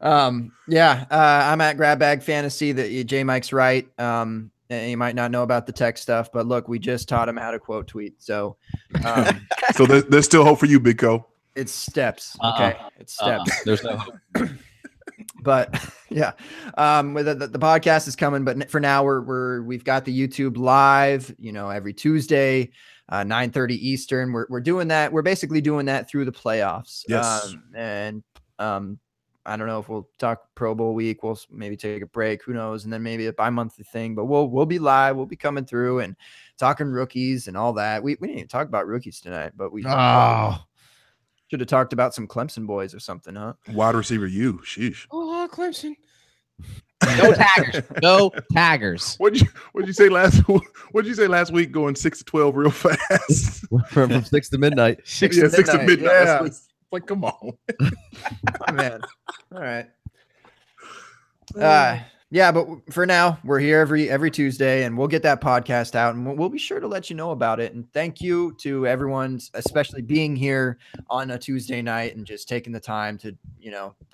I'm at Grab Bag Fantasy. That JMic's right. And you might not know about the tech stuff, but look, we just taught him how to quote tweet. So, So there's still hope for you, Big Co. it's steps. Okay, it's steps. There's no hope. But yeah, with the podcast is coming. But for now, we've got the YouTube live. Every Tuesday, 9:30 Eastern. We're doing that. We're basically doing that through the playoffs. Yes. I don't know if we'll talk Pro Bowl week. We'll maybe take a break. Who knows? And then maybe a bi-monthly thing. But we'll be live. We'll be coming through and talking rookies and all that. We didn't even talk about rookies tonight, but we should have talked about some Clemson boys or something, huh? Wide receiver, you. Sheesh. Oh, Clemson. No taggers. No taggers. What'd you say last week? Going 6-12 real fast. from 6 to midnight. 6 to midnight. Yeah. It's like, come on. Oh, man. All right. Yeah, but for now, we're here every Tuesday, and we'll get that podcast out, and we'll be sure to let you know about it. And thank you to everyone, especially being here on a Tuesday night and just taking the time to,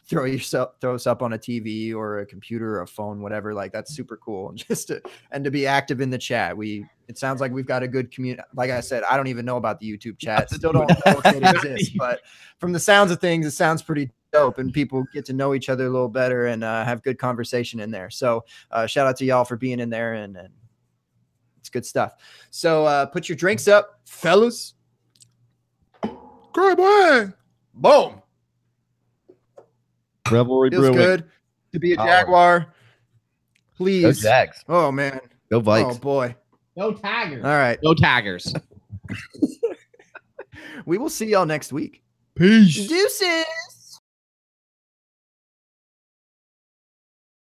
throw us up on a TV or a computer or a phone, whatever. Like, that's super cool. And to be active in the chat. It sounds like we've got a good community. Like I said, I don't even know about the YouTube chat. Still don't know if it exists, but from the sounds of things, it sounds pretty dope, and people get to know each other a little better and have good conversation in there. So shout out to y'all for being in there, and it's good stuff. So put your drinks up, fellas. Great boy. Boom. Revelry Feels Brewing. good to be a Jaguar. Please. Go Jags. Oh, man. Go Vikes. Oh, boy. No taggers. All right. No taggers. We will see y'all next week. Peace. Deuces.